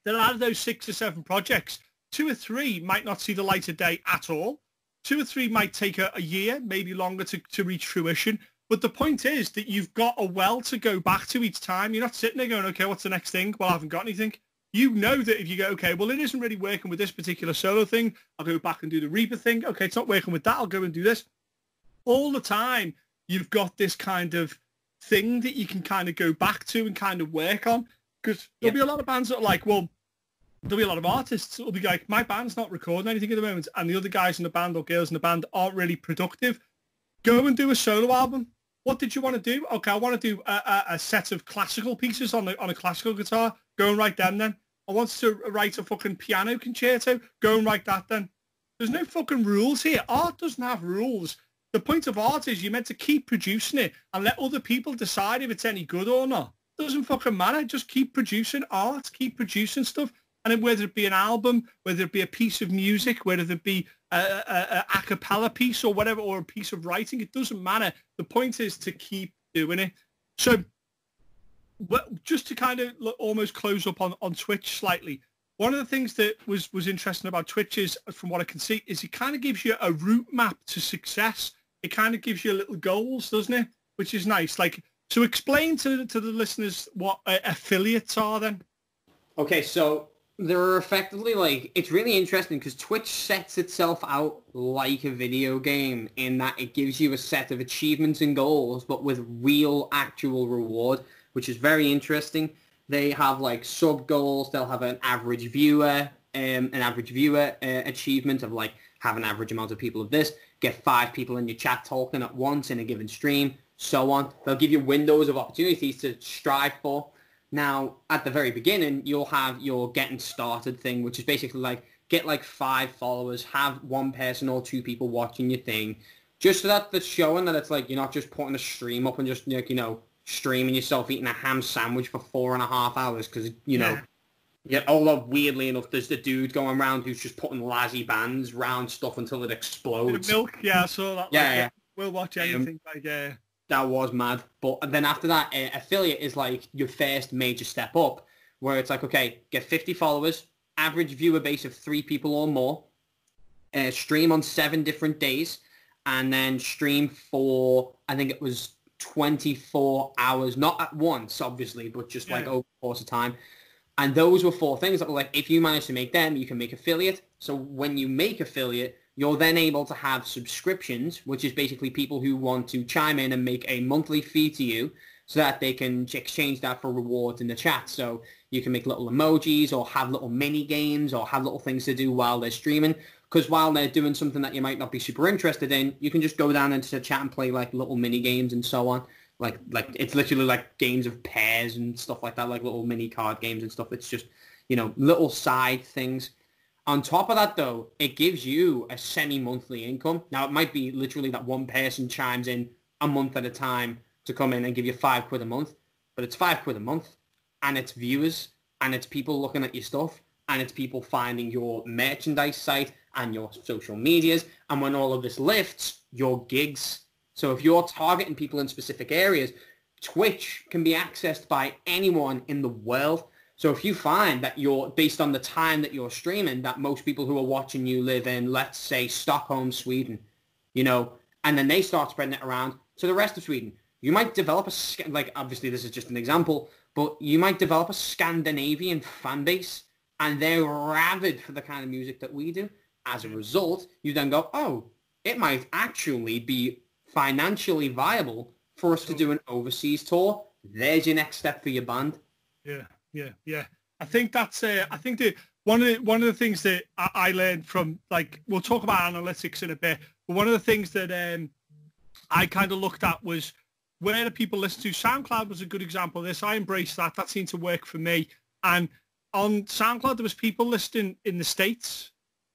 S1: that out of those 6 or 7 projects, 2 or 3 might not see the light of day at all. 2 or 3 might take a year, maybe longer to reach fruition. But the point is that you've got a well to go back to each time. You're not sitting there going, okay, what's the next thing? Well, I haven't got anything. you know that if you go, okay, well, it isn't really working with this particular solo thing, I'll go back and do the Reaper thing. Okay, it's not working with that, I'll go and do this. All the time, you've got this kind of thing that you can kind of go back to and kind of work on. Because there'll be a lot of bands that are like, well, there'll be a lot of artists that will be like, my band's not recording anything at the moment, and the other guys in the band or girls in the band aren't really productive. Go and do a solo album. What did you want to do? Okay, I want to do a set of classical pieces on a classical guitar. Go and write them then. I want to write a fucking piano concerto. Go and write that then. There's no fucking rules here. Art doesn't have rules. The point of art is you're meant to keep producing it and let other people decide if it's any good or not. It doesn't fucking matter. Just keep producing art. Keep producing stuff. And whether it be an album, whether it be a piece of music, whether it be a cappella piece or whatever, or a piece of writing, it doesn't matter. The point is to keep doing it. So just to kind of almost close up on Twitch slightly, one of the things that was interesting about Twitch is, from what I can see, is it kind of gives you a route map to success. It kind of gives you little goals, doesn't it? Which is nice. Like, so explain to the listeners what affiliates are then.
S2: Okay, so they're effectively like, it's really interesting because Twitch sets itself out like a video game in that it gives you a set of achievements and goals, but with real actual reward, which is very interesting. They have like sub goals. They'll have an average viewer achievement of like have an average amount of people of this, get 5 people in your chat talking at once in a given stream, so on. They'll give you windows of opportunities to strive for. Now, at the very beginning, you'll have your getting started thing, which is basically like, get like 5 followers, have 1 person or 2 people watching your thing, just so that it's showing that it's like, you're not just putting a stream up and just, like, you know, streaming yourself eating a ham sandwich for 4.5 hours, because, you know, although weirdly enough, there's the dude going around who's just putting Lazzy bands round stuff until it explodes.
S1: Milk, yeah, I saw that.
S2: Yeah.
S1: We'll watch anything,
S2: That was mad. But then after that, affiliate is like your first major step up, where it's like, okay, get 50 followers, average viewer base of 3 people or more, stream on 7 different days, and then stream for, I think it was 24 hours, not at once, obviously, but just like over the course of time. And those were 4 things that were like, if you manage to make them, you can make affiliate. So when you make affiliate, you're then able to have subscriptions, which is basically people who want to chime in and make a monthly fee to you so that they can exchange that for rewards in the chat. So you can make little emojis or have little mini games or have little things to do while they're streaming. Because while they're doing something that you might not be super interested in, you can just go down into the chat and play like little mini games and so on. Like it's literally like games of pairs and stuff like that, like little mini card games and stuff. It's just, you know, little side things. On top of that, though, it gives you a semi-monthly income. Now, it might be literally that one person chimes in a month at a time to come in and give you £5 a month, but it's £5 a month, and it's viewers, and it's people looking at your stuff, and it's people finding your merchandise site and your social medias, and when all of this lifts, your gigs. So if you're targeting people in specific areas, Twitch can be accessed by anyone in the world. So if you find that you're, based on the time that you're streaming, that most people who are watching you live in, let's say, Stockholm, Sweden, you know, and then they start spreading it around to the rest of Sweden, you might develop like, obviously this is just an example, but you might develop a Scandinavian fan base, and they're rabid for the kind of music that we do. As a result, you then go, oh, it might actually be financially viable for us to do an overseas tour. There's your next step for your band.
S1: Yeah. I think that's I think that one of the things that I learned from, like, we'll talk about analytics in a bit, but one of the things that I kind of looked at was where do people listen to. SoundCloud was a good example of this. I embraced that. That seemed to work for me. And on SoundCloud, there was people listening in the States,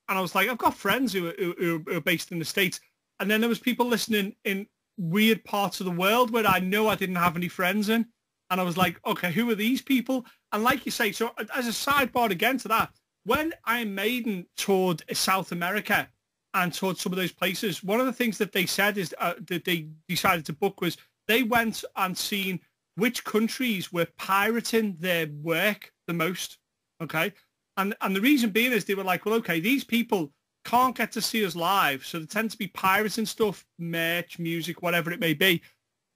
S1: and I was like, I've got friends who are based in the States, and then there was people listening in weird parts of the world where I know I didn't have any friends in. And I was like, okay, who are these people? And like you say, so as a sidebar again to that, when Iron Maiden toured South America and toured some of those places, one of the things that they said is that they decided to book was they went and seen which countries were pirating their work the most, okay? And the reason being is they were like, well, okay, these people can't get to see us live, so they tend to be pirating stuff, merch, music, whatever it may be.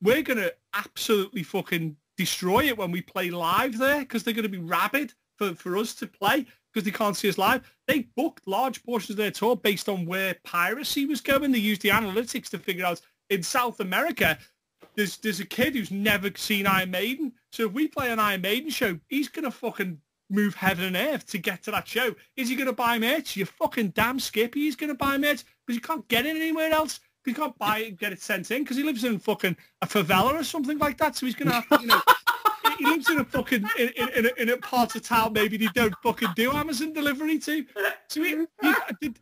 S1: We're going to absolutely fucking destroy it when we play live there, because they're going to be rabid for us to play because they can't see us live. They booked large portions of their tour based on where piracy was going. They used the analytics to figure out in South America, there's a kid who's never seen Iron Maiden. So if we play an Iron Maiden show, he's going to fucking move heaven and earth to get to that show. Is he going to buy merch? You fucking damn Skippy, he's going to buy merch because you can't get it anywhere else. You can't buy it and get it sent in because he lives in fucking a favela or something like that. So he's going to have to, he lives in a fucking, in a part of town maybe they don't fucking do Amazon delivery to. So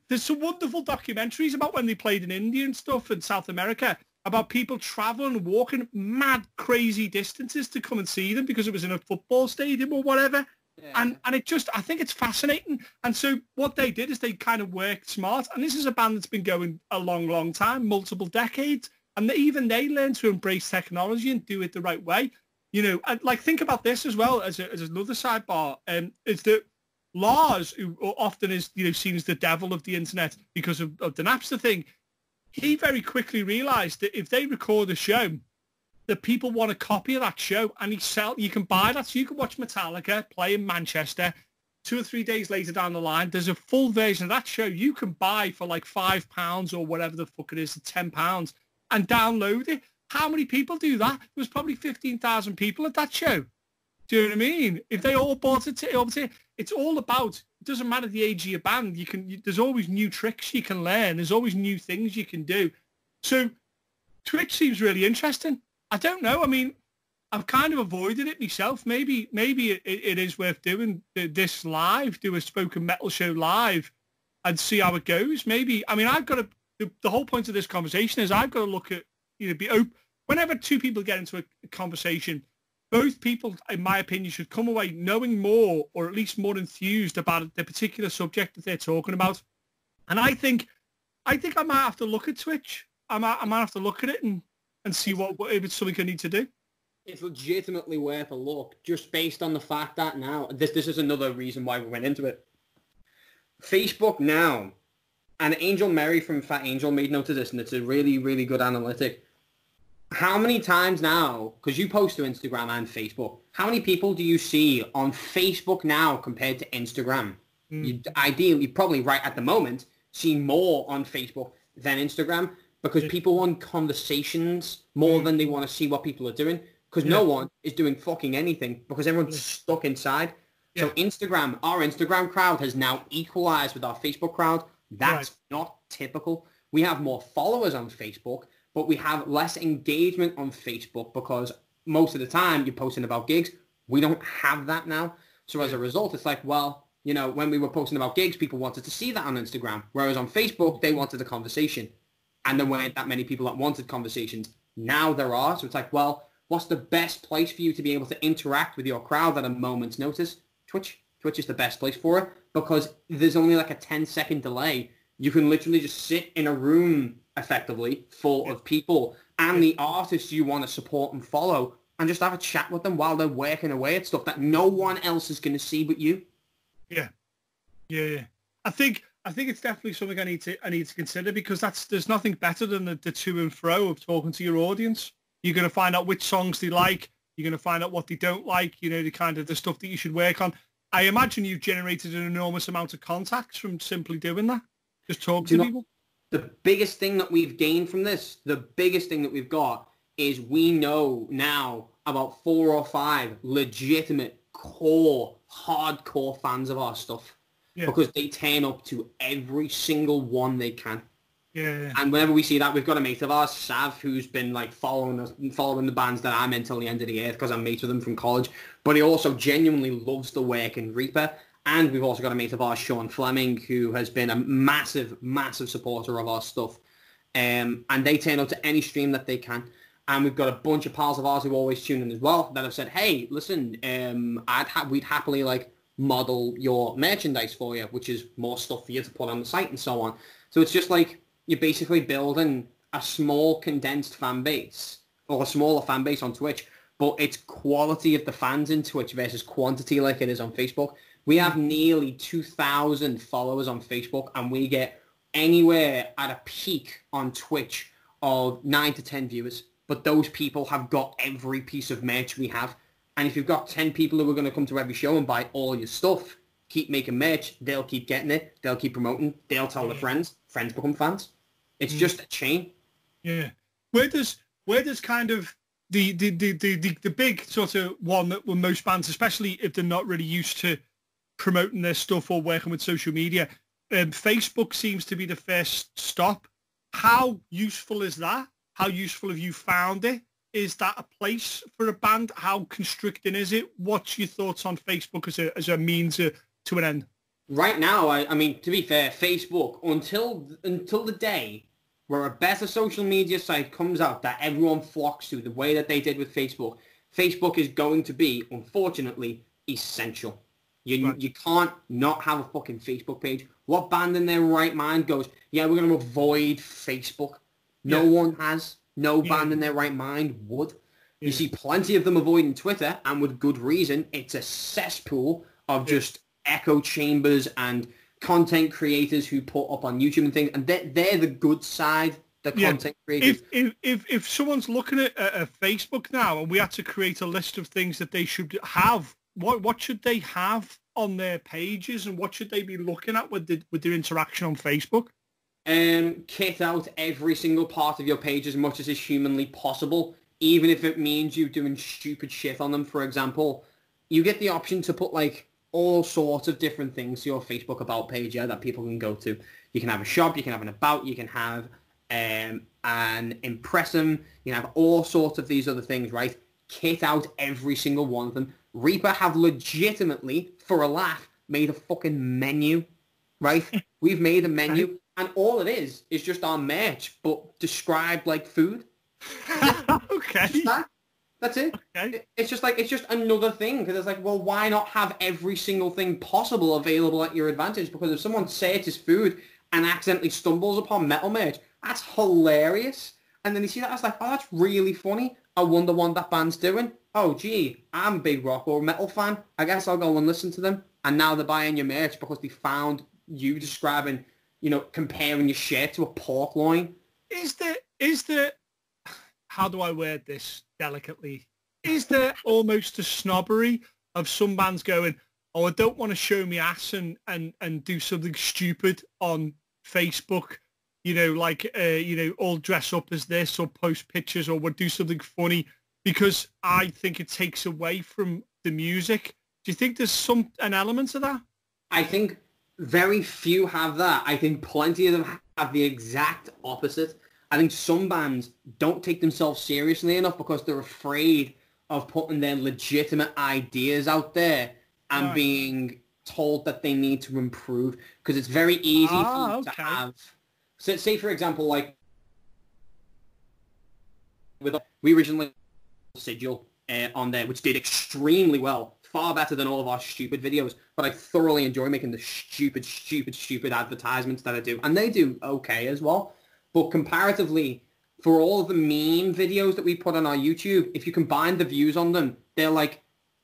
S1: there's some wonderful documentaries about when they played in India and stuff and South America about people traveling, walking mad, crazy distances to come and see them because it was in a football stadium or whatever. Yeah. And it just, I think it's fascinating. And so what they did is they kind of worked smart. And this is a band that's been going a long, long time, multiple decades. And even they learned to embrace technology and do it the right way. And like think about this as well as another sidebar. Is that Lars, who often is seen as the devil of the internet because of the Napster thing, he very quickly realised that if they record a show, that people want a copy of that show, and you can buy that, so you can watch Metallica play in Manchester. 2 or 3 days later down the line, there's a full version of that show you can buy for like £5 or whatever the fuck it is, £10, and download it. How many people do that? There was probably 15,000 people at that show. Do you know what I mean? If they all bought it, it's all about. It doesn't matter the age of your band. There's always new tricks you can learn. There's always new things you can do. So Twitch seems really interesting. I don't know. I mean, I've kind of avoided it myself. Maybe it is worth doing this live, do a spoken metal show live and see how it goes. Maybe, I mean, the whole point of this conversation is I've got to look at, be open. Whenever two people get into a conversation, both people, in my opinion, should come away knowing more or at least more enthused about the particular subject that they're talking about. And I think I might have to look at Twitch. I might have to look at it and see what if it's something I need to do.
S2: It's legitimately worth a look, just based on the fact that now, this is another reason why we went into it. Facebook now, and Angel Mary from Fat Angel made note of this, and it's a really, really good analytic. How many times now, because you post to Instagram and Facebook, how many people do you see on Facebook now compared to Instagram? You ideally, probably right at the moment, see more on Facebook than Instagram, because people want conversations more than they want to see what people are doing, because no one is doing fucking anything because everyone's stuck inside. So our Instagram crowd has now equalized with our Facebook crowd. That's not typical. We have more followers on Facebook, but we have less engagement on Facebook because most of the time you're posting about gigs. We don't have that now. So as a result, it's like, well, when we were posting about gigs, people wanted to see that on Instagram, whereas on Facebook, they wanted a conversation. And there weren't that many people that wanted conversations. Now there are. So it's like, well, what's the best place for you to be able to interact with your crowd at a moment's notice? Twitch. Twitch is the best place for it because there's only like a 10-second delay. You can literally just sit in a room, effectively, full of people and the artists you want to support and follow and just have a chat with them while they're working away at stuff that no one else is going to see but you. Yeah. I think it's definitely something I need to consider because there's nothing better than the to and fro of talking to your audience. You're going to find out which songs they like. You're going to find out what they don't like. The kind of the stuff that you should work on. I imagine you've generated an enormous amount of contacts from simply doing that. Just talk to people. The biggest thing that we've gained from this, the biggest thing that we've got is we know now about 4 or 5 legitimate core, hardcore fans of our stuff. Yeah. Because they turn up to every single one they can. Yeah. And whenever we see that, we've got a mate of ours, Sav, who's been like following the bands that I'm in till the end of the year because I'm mates with him from college. But he also genuinely loves the work in Reaper. And we've also got a mate of ours, Sean Fleming, who has been a massive, massive supporter of our stuff. And they turn up to any stream that they can. And we've got a bunch of pals of ours who always tune in as well that have said, hey, listen, we'd happily like model your merchandise for you, which is more stuff for you to put on the site and so on. So it's just like you're basically building a small condensed fan base or a smaller fan base on Twitch, but it's quality of the fans in Twitch versus quantity like it is on Facebook. We have nearly 2,000 followers on Facebook and we get anywhere at a peak on Twitch of 9 to 10 viewers. But those people have got every piece of merch we have. And if you've got 10 people who are going to come to every show and buy all your stuff, keep making merch, they'll keep getting it, they'll keep promoting, they'll tell their friends, friends become fans. It's just a chain.
S1: Yeah. Where does kind of the big sort of one that with most bands, especially if they're not really used to promoting their stuff or working with social media, Facebook seems to be the first stop. How useful is that? How useful have you found it? Is that a place for a band? How constricting is it? What's your thoughts on Facebook as a means to an end?
S2: Right now, I mean, to be fair, Facebook, until the day where a better social media site comes out that everyone flocks to the way that they did with Facebook, Facebook is going to be, unfortunately, essential. You can't not have a fucking Facebook page. What band in their right mind goes, yeah, we're going to avoid Facebook? No one has. No band in their right mind would. You see plenty of them avoiding Twitter, and with good reason. It's a cesspool of just echo chambers and content creators who put up on YouTube and things, and they're the good side, the content creators.
S1: If someone's looking at Facebook now, and we had to create a list of things that they should have, what should they have on their pages, and what should they be looking at with their interaction on Facebook?
S2: Kit out every single part of your page as much as is humanly possible, even if it means you doing stupid shit on them. For example, you get the option to put like all sorts of different things to your Facebook about page that people can go to. You can have a shop, you can have an about, you can have an impressum, you can have all sorts of these other things, right? Kit out every single one of them. Reaper have legitimately, for a laugh, made a fucking menu, right? We've made a menu. And all it is just our merch, but described like food.
S1: Okay.
S2: That's it.
S1: Okay.
S2: It's just another thing. Because it's like, well, why not have every single thing possible available at your advantage? Because if someone searches food and accidentally stumbles upon metal merch, that's hilarious. And then you see that, it's like, oh, that's really funny. I wonder what that band's doing. Oh, gee, I'm a big rock or metal fan. I guess I'll go and listen to them. And now they're buying your merch because they found you describing, comparing your shirt to a pork loin.
S1: Is there, how do I word this delicately? Is there almost a snobbery of some bands going, oh, I don't want to show me ass and do something stupid on Facebook, all dress up as this or post pictures or would do something funny because I think it takes away from the music. Do you think there's an element of that?
S2: I think very few have that. I think plenty of them have the exact opposite. I think some bands don't take themselves seriously enough because they're afraid of putting their legitimate ideas out there and being told that they need to improve, because it's very easy for you to have. So say, for example, like we originally Sigil on there, which did extremely well. Far better than all of our stupid videos, but I thoroughly enjoy making the stupid advertisements that I do. And they do okay as well. But comparatively, for all of the meme videos that we put on our YouTube, if you combine the views on them, they're like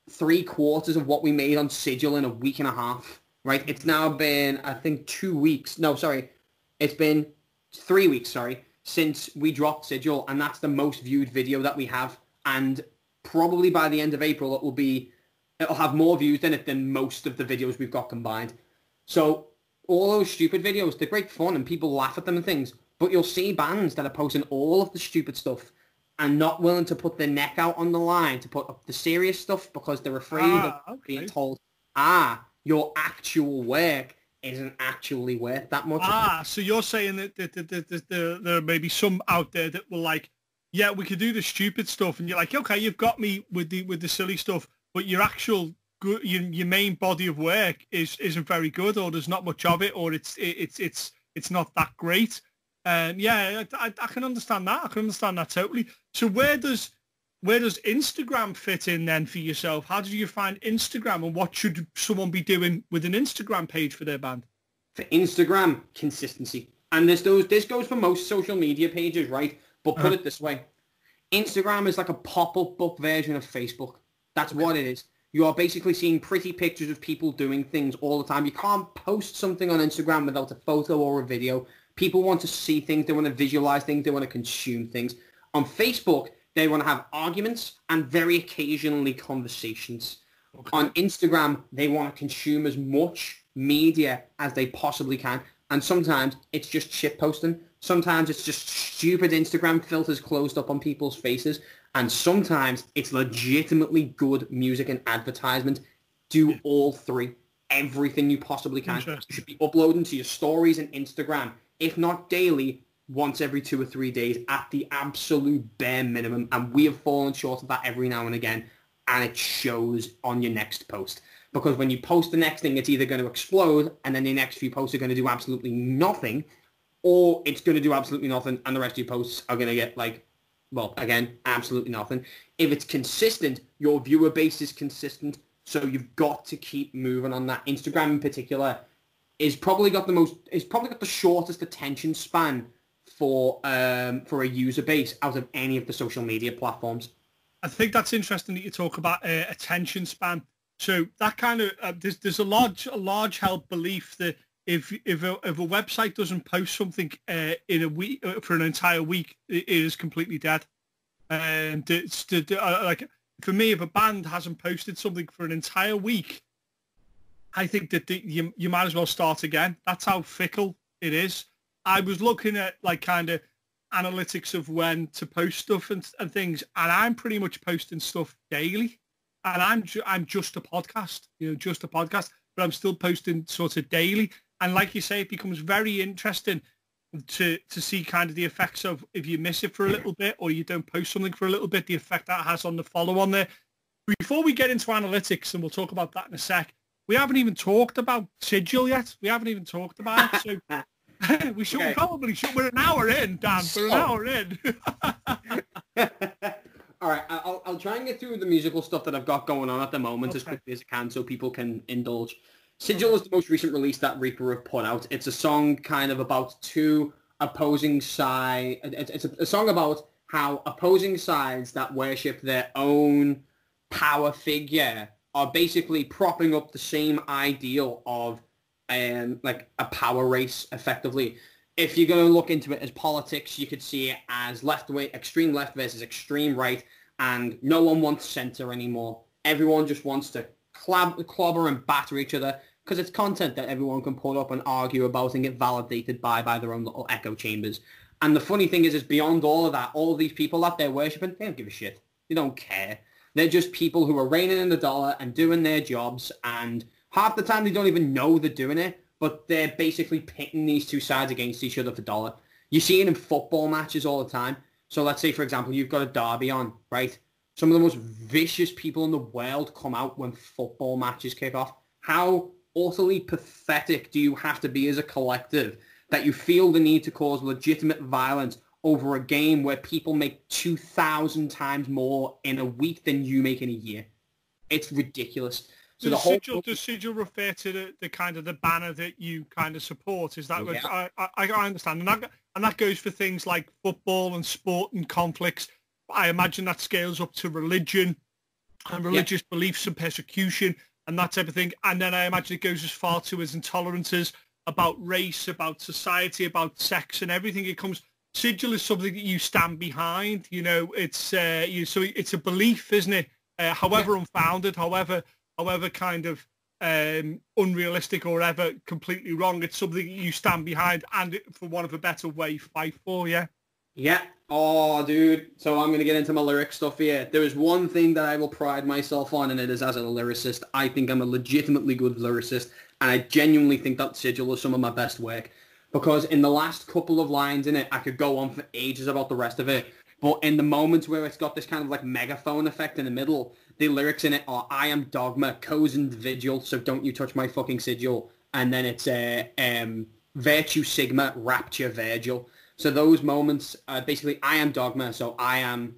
S2: 3/4 of what we made on Sigil in a week and a half, right? It's now been, I think, 2 weeks. No, sorry. It's been 3 weeks, since we dropped Sigil, and that's the most viewed video that we have. And probably by the end of April, it'll have more views than most of the videos we've got combined. So all those stupid videos, they're great fun and people laugh at them and things. But you'll see bands that are posting all of the stupid stuff and not willing to put their neck out on the line to put up the serious stuff because they're afraid of being told, your actual work isn't actually worth that much.
S1: So you're saying that there may be some out there that will like, yeah, we could do the stupid stuff, and you're like, okay, you've got me with the silly stuff, but your actual good, your main body of work isn't very good, or there's not much of it, or it's not that great. And yeah, I can understand that. I can understand that totally. So where does Instagram fit in then for yourself? How do you find Instagram, and what should someone be doing with an Instagram page for their band?
S2: For Instagram, consistency. And this goes for most social media pages, right? But put it this way. Instagram is like a pop-up book version of Facebook. That's what it is. You are basically seeing pretty pictures of people doing things all the time. You can't post something on Instagram without a photo or a video. People want to see things. They want to visualize things. They want to consume things. On Facebook, They want to have arguments and very occasionally conversations.
S1: Okay.
S2: On Instagram, they want to consume as much media as they possibly can. And sometimes it's just shit posting. Sometimes it's just stupid Instagram filters closed up on people's faces. And sometimes it's legitimately good music and advertisement. Do all three. Everything you possibly can. You should be uploading to your stories and Instagram, if not daily, once every 2 or 3 days at the absolute bare minimum. And we have fallen short of that every now and again. And it shows on your next post. Because when you post the next thing, it's either going to explode and then the next few posts are going to do absolutely nothing, or it's going to do absolutely nothing and the rest of your posts are going to get like, well, again, absolutely nothing. If it's consistent, your viewer base is consistent. So you've got to keep moving on that. Instagram in particular is probably got the shortest attention span for a user base out of any of the social media platforms.
S1: I think that's interesting that you talk about attention span. So that kind of there's a large held belief that if a website doesn't post something in a week for an entire week, it is completely dead. And like for me, if a band hasn't posted something for an entire week, I think that you might as well start again. That's how fickle it is. I was looking at like kind of analytics of when to post stuff and things, and I'm pretty much posting stuff daily, and I'm just a podcast, just a podcast, but I'm still posting sort of daily. And like you say, it becomes very interesting to see kind of the effects of if you miss it for a little bit or you don't post something for a little bit, the effect that has on the follow on there. Before we get into analytics, and we'll talk about that in a sec, we haven't even talked about Sigil yet. We haven't even talked about it, so we should probably should. We're an hour in, Dan. We're an hour in.
S2: All right, I'll try and get through the musical stuff that I've got going on at the moment as quickly as I can so people can indulge. Sigil is the most recent release that Reaper have put out. It's a song kind of about two opposing sides. It's a song about how opposing sides that worship their own power figure are basically propping up the same ideal of like a power race, effectively. If you're going to look into it as politics, you could see it as extreme left versus extreme right, and no one wants center anymore. Everyone just wants to clobber and batter each other because it's content that everyone can put up and argue about and get validated by their own little echo chambers. And the funny thing is beyond all of that, all of these people that they're worshipping, they don't give a shit. They don't care. They're just people who are reigning in the dollar and doing their jobs, and half the time they don't even know they're doing it, but they're basically pitting these two sides against each other for dollar. You see it in football matches all the time. So let's say, for example, you've got a derby on, right? Some of the most vicious people in the world come out when football matches kick off. How utterly pathetic do you have to be as a collective that you feel the need to cause legitimate violence over a game where people make 2,000 times more in a week than you make in a year? It's ridiculous. So
S1: does Sigil refer to the kind of the banner that you kind of support? Is that what I understand? And that goes for things like football and sport and conflicts. I imagine that scales up to religion and religious beliefs and persecution and that type of thing. And then I imagine it goes as far to as intolerances about race, about society, about sex and everything. It comes. Sigil is something that you stand behind. It's so it's a belief, isn't it? However unfounded, however kind of unrealistic or ever completely wrong, it's something you stand behind and, for want of a better way, fight for.
S2: Yeah. Oh, dude. So I'm going to get into my lyric stuff here. There is one thing that I will pride myself on, and it is as a lyricist. I think I'm a legitimately good lyricist, and I genuinely think that Sigil is some of my best work. Because in the last couple of lines in it, I could go on for ages about the rest of it. But in the moments where it's got this kind of like megaphone effect in the middle, the lyrics in it are I am dogma, cozened vigil, so don't you touch my fucking sigil. And then it's virtue sigma, rapture Virgil. So those moments, basically I am dogma, so I am,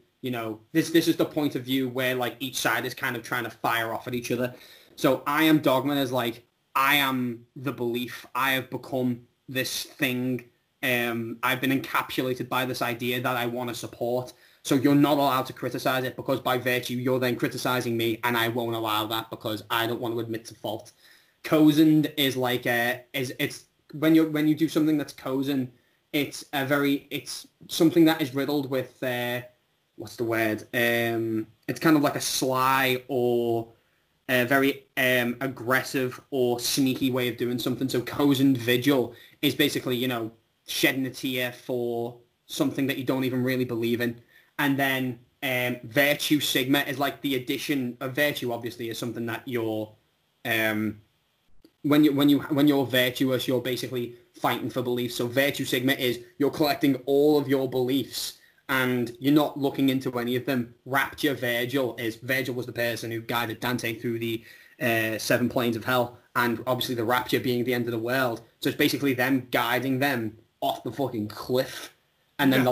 S2: this is the point of view where like each side is kind of trying to fire off at each other. So I am dogma is like, I am the belief, I have become this thing. I've been encapsulated by this idea that I want to support. So you're not allowed to criticize it because by virtue you're then criticizing me, and I won't allow that because I don't want to admit to fault. Cozened is like it's when you do something that's cozen, it's something that is riddled with what's the word? It's kind of like a sly or a very aggressive or sneaky way of doing something. So cozened vigil is basically, you know, shedding a tear for something that you don't even really believe in. And then virtue sigma is like the addition of virtue. Obviously, is something that you're when you're virtuous, you're basically fighting for beliefs. So virtue sigma is you're collecting all of your beliefs and you're not looking into any of them. Rapture Virgil was the person who guided Dante through the 7 planes of hell, and obviously the rapture being the end of the world. So it's basically them guiding them off the fucking cliff. And then the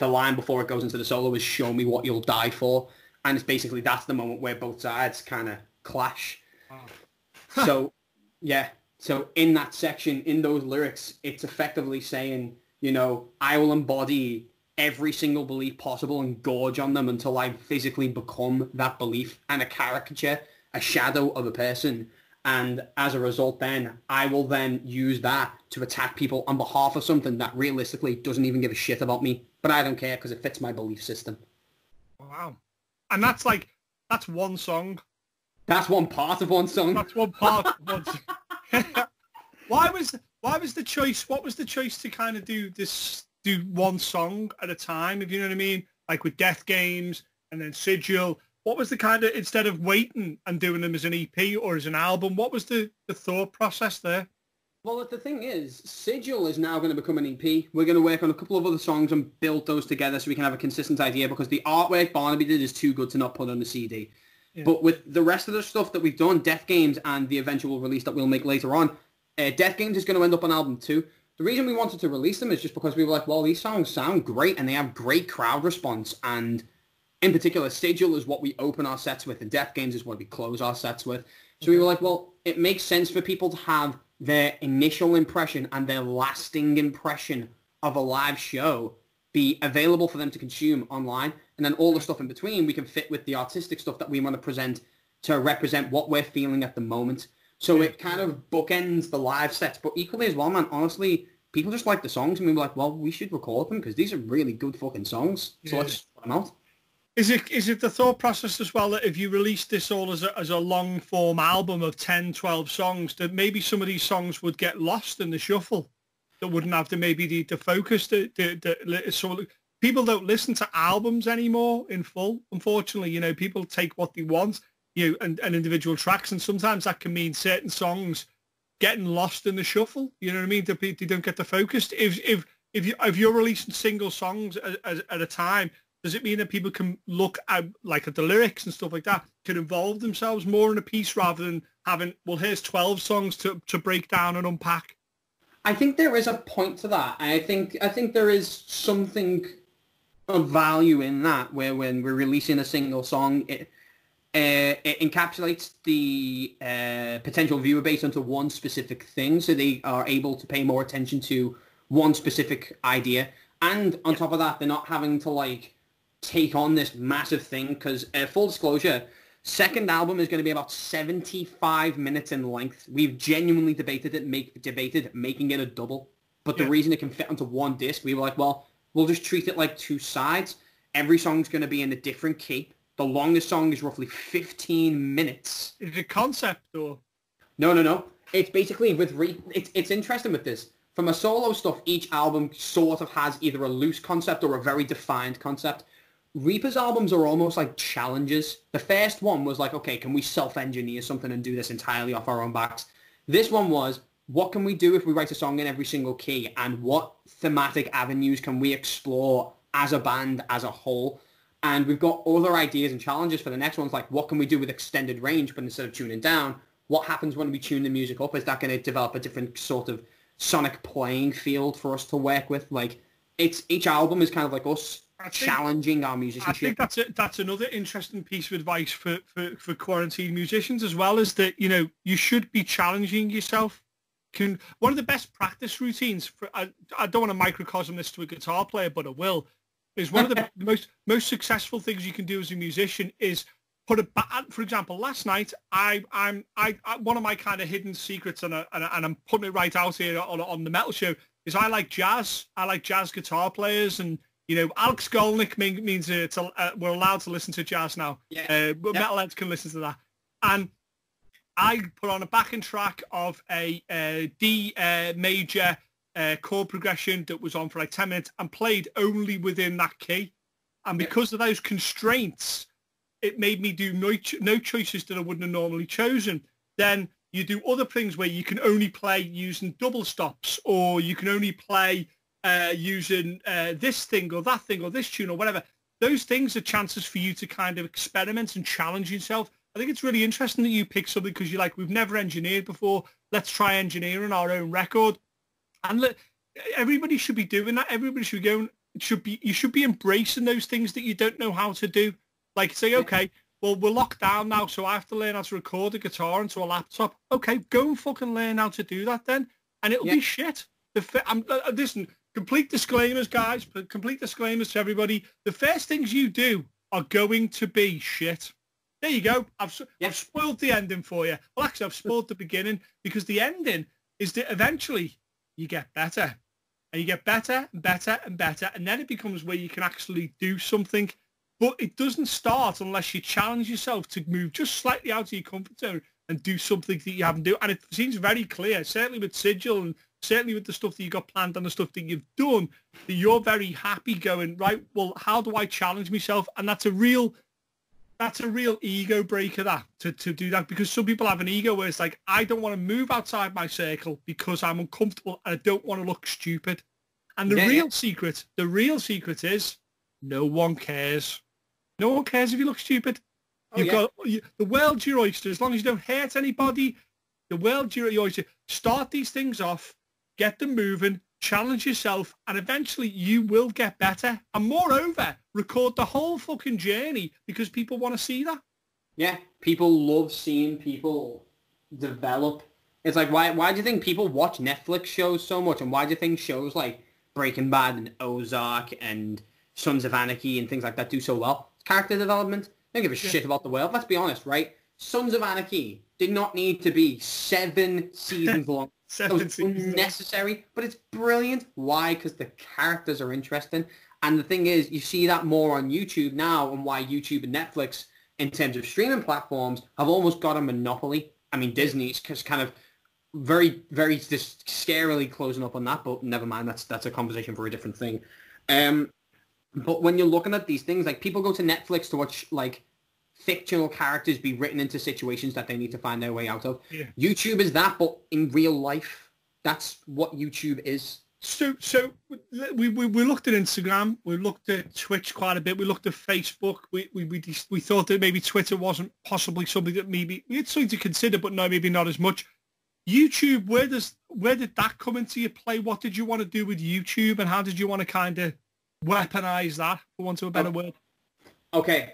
S2: line before it goes into the solo is "Show me what you'll die for," and it's basically that's the moment where both sides kind of clash. Oh. So yeah, so in that section, in those lyrics, it's effectively saying, you know, I will embody every single belief possible and gorge on them until I physically become that belief and a caricature, a shadow of a person. And as a result, then I will then use that to attack people on behalf of something that realistically doesn't even give a shit about me. But I don't care because it fits my belief system.
S1: Wow. And that's one song.
S2: That's one part of one song.
S1: That's one part of one song. Why was the choice? What was the choice to kind of do one song at a time, if you know what I mean? Like with Death Games and then Sigil. What was the kind of, instead of waiting and doing them as an EP or as an album, what was the thought process there?
S2: Well, the thing is, Sigil is now going to become an EP. We're going to work on a couple of other songs and build those together so we can have a consistent idea, because the artwork Barnaby did is too good to not put on the CD. Yeah. But with the rest of the stuff that we've done, Death Games and the eventual release that we'll make later on, Death Games is going to end up on album 2. The reason we wanted to release them is just because we were like, well, these songs sound great and they have great crowd response. And in particular, Sigil is what we open our sets with and Death Games is what we close our sets with. So we were like, well, it makes sense for people to have their initial impression and their lasting impression of a live show be available for them to consume online. And then all the stuff in between, we can fit with the artistic stuff that we want to present to represent what we're feeling at the moment. So it kind of bookends the live sets. But equally as well, man, honestly, people just like the songs. And we were like, well, we should record them because these are really good fucking songs. So let's just put them out.
S1: Is it the thought process as well that if you release this all as a long form album of 10, 12 songs, that maybe some of these songs would get lost in the shuffle, that wouldn't have the focus so people don't listen to albums anymore in full, unfortunately. You know, people take what they want, you know, and individual tracks, and sometimes that can mean certain songs getting lost in the shuffle. You know what I mean? They don't get the focus. If you're releasing single songs at a time, does it mean that people can look at the lyrics and stuff like that, can involve themselves more in a piece rather than having, well, here's 12 songs to break down and unpack?
S2: I think there is a point to that. I think there is something of value in that, where when we're releasing a single song, it encapsulates the potential viewer base onto one specific thing, so they are able to pay more attention to one specific idea. And on top of that, they're not having to take on this massive thing, because full disclosure, second album is going to be about 75 minutes in length. We've genuinely debated making it a double, but the reason it can fit onto one disc, we were like, well, we'll just treat it like 2 sides. Every song's going to be in a different key. The longest song is roughly 15 minutes.
S1: Is it concept or?
S2: No. It's basically it's interesting with this. From a solo stuff, each album sort of has either a loose concept or a very defined concept. Reaper's albums are almost like challenges. The first one was like, okay, can we self-engineer something and do this entirely off our own backs? This one was, what can we do if we write a song in every single key, and what thematic avenues can we explore as a band as a whole? And we've got other ideas and challenges for the next ones, like what can we do with extended range, but instead of tuning down, what happens when we tune the music up? Is that going to develop a different sort of sonic playing field for us to work with? Each album is kind of like us challenging our musicianship.
S1: I think that's another interesting piece of advice for quarantine musicians as well, is that, you know, you should be challenging yourself. One of the best practice routines I don't want to microcosm this to a guitar player, but I will, is one of the most successful things you can do as a musician is for example, last night I one of my kind of hidden secrets, and I'm putting it right out here on the metal show, is I like jazz. I like jazz guitar players, and Alex Golnick means we're allowed to listen to jazz now.
S2: Yeah.
S1: Metalheads can listen to that. And I put on a backing track of a D major chord progression that was on for like 10 minutes and played only within that key. And because of those constraints, it made me do no choices that I wouldn't have normally chosen. Then you do other things where you can only play using double stops, or you can only play using this thing or that thing or this tune or whatever. Those things are chances for you to kind of experiment and challenge yourself. I think it's really interesting that you pick something because you're like, we've never engineered before. Let's try engineering our own record. And look, everybody should be doing that. Everybody should be going. You should be embracing those things that you don't know how to do. Like say, okay, well, we're locked down now, so I have to learn how to record a guitar into a laptop. Okay, go and fucking learn how to do that then, and it'll be shit. Listen, complete disclaimers, guys. Complete disclaimers to everybody. The first things you do are going to be shit. There you go. I've spoiled the ending for you. Well, actually, I've spoiled the beginning because the ending is that eventually you get better. And you get better and better and better. And then it becomes where you can actually do something. But it doesn't start unless you challenge yourself to move just slightly out of your comfort zone and do something that you haven't done. And it seems very clear, certainly with Sigil and certainly with the stuff that you got planned and the stuff that you've done, that you're very happy going, right, well, how do I challenge myself? And that's a real ego breaker, that, to do that, because some people have an ego where it's like, I don't want to move outside my circle because I'm uncomfortable and I don't want to look stupid. And the real secret is no one cares. No one cares if you look stupid. The world's your oyster. As long as you don't hurt anybody, the world's your oyster. Start these things off, get them moving, challenge yourself, and eventually you will get better. And moreover, record the whole fucking journey because people want to see that.
S2: Yeah, people love seeing people develop. It's like, why do you think people watch Netflix shows so much? And why do you think shows like Breaking Bad and Ozark and Sons of Anarchy and things like that do so well? Character development. They don't give a shit about the world. Let's be honest, right? Sons of Anarchy did not need to be 7 seasons long. It was unnecessary, but it's brilliant. Why? Because the characters are interesting. And the thing is, you see that more on YouTube now, and why YouTube and Netflix, in terms of streaming platforms, have almost got a monopoly. I mean, Disney's kind of very, very just scarily closing up on that, but never mind. That's a conversation for a different thing. But when you're looking at these things, like people go to Netflix to watch like fictional characters be written into situations that they need to find their way out of. Yeah. YouTube is that, but in real life, that's what YouTube is.
S1: So we looked at Instagram, we looked at Twitch quite a bit, we looked at Facebook. We thought that maybe Twitter wasn't possibly something that maybe we had something to consider, but no, maybe not as much. YouTube, where did that come into your play? What did you want to do with YouTube, and how did you want to kind of weaponize that, for want of a better word?
S2: Okay.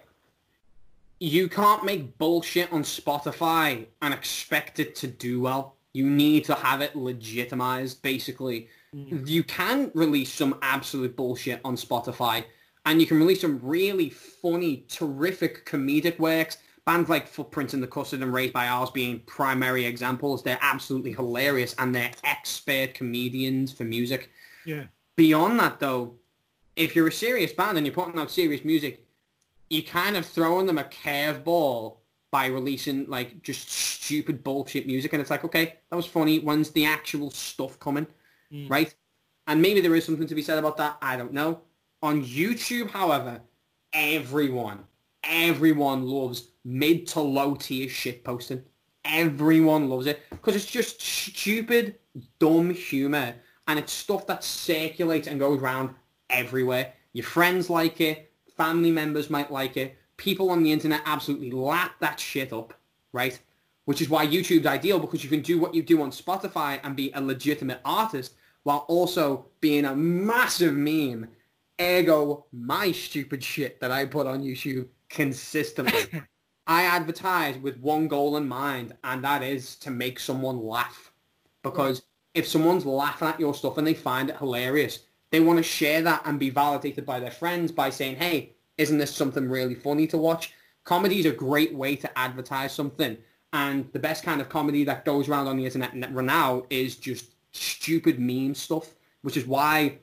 S2: You can't make bullshit on Spotify and expect it to do well. You need to have it legitimized, basically. You can release some absolute bullshit on Spotify, and you can release some really funny, terrific comedic works. Bands like Footprints in the Custard and Raised by Owls being primary examples. They're absolutely hilarious, and they're expert comedians for music.
S1: Yeah.
S2: Beyond that, though, if you're a serious band and you're putting out serious music, you're kind of throwing them a curveball by releasing like just stupid bullshit music, and it's like, okay, that was funny. When's the actual stuff coming? Right? And maybe there is something to be said about that. I don't know. On YouTube, however, everyone loves mid to low tier shit posting. Everyone loves it because it's just stupid, dumb humor, and it's stuff that circulates and goes around everywhere. Your friends like it. Family members might like it. People on the internet absolutely lap that shit up, right? Which is why YouTube's ideal, because you can do what you do on Spotify and be a legitimate artist while also being a massive meme. Ergo, my stupid shit that I put on YouTube consistently. I advertise with one goal in mind, and that is to make someone laugh. Because if someone's laughing at your stuff and they find it hilarious, they want to share that and be validated by their friends by saying, hey, isn't this something really funny to watch? Comedy is a great way to advertise something. And the best kind of comedy that goes around on the internet now is just stupid meme stuff, which is why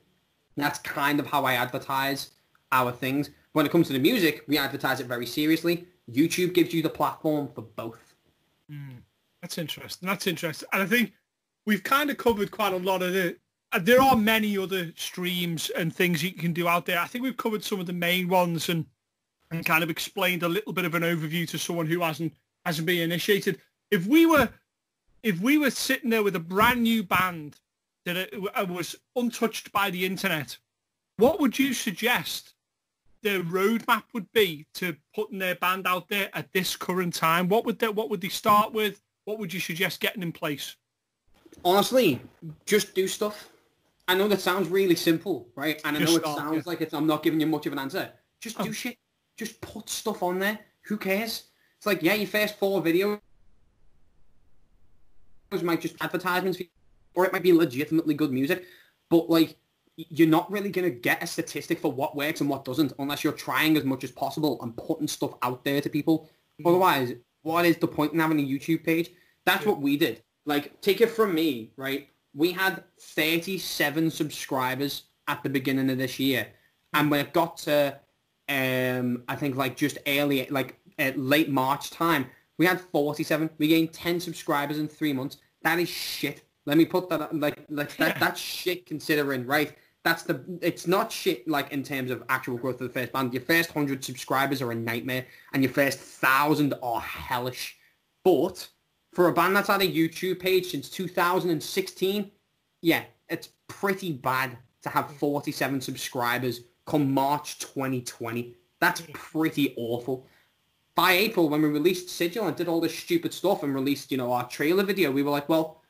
S2: That's kind of how I advertise our things. When it comes to the music, we advertise it very seriously. YouTube gives you the platform for both.
S1: That's interesting. That's interesting. And I think we've kind of covered quite a lot of the... There are many other streams and things you can do out there. I think we've covered some of the main ones and kind of explained a little bit of an overview to someone who hasn't been initiated. If we were sitting there with a brand new band that was untouched by the internet, what would you suggest the roadmap would be to putting their band out there at this current time? What would they start with? What would you suggest getting in place?
S2: Honestly, just do stuff. I know that sounds really simple, right? And I know it sounds like I'm not giving you much of an answer. Just do shit. Just put stuff on there. Who cares? It's like, yeah, your first 4 videos might just advertisements, or it might be legitimately good music, but like, you're not really going to get a statistic for what works and what doesn't unless you're trying as much as possible and putting stuff out there to people. Otherwise, what is the point in having a YouTube page? That's what we did. Like, take it from me, right? We had 37 subscribers at the beginning of this year. And when it got to, I think like just early, like late March time, we had 47. We gained 10 subscribers in 3 months. That is shit. Let me put that, that's shit considering, right? It's not shit like in terms of actual growth of the first band. Your first 100 subscribers are a nightmare and your first 1,000 are hellish. But for a band that's had a YouTube page since 2016, yeah, it's pretty bad to have 47 subscribers come March 2020. That's pretty awful. By April, when we released Sigil and did all this stupid stuff and released, our trailer video, we were like, well,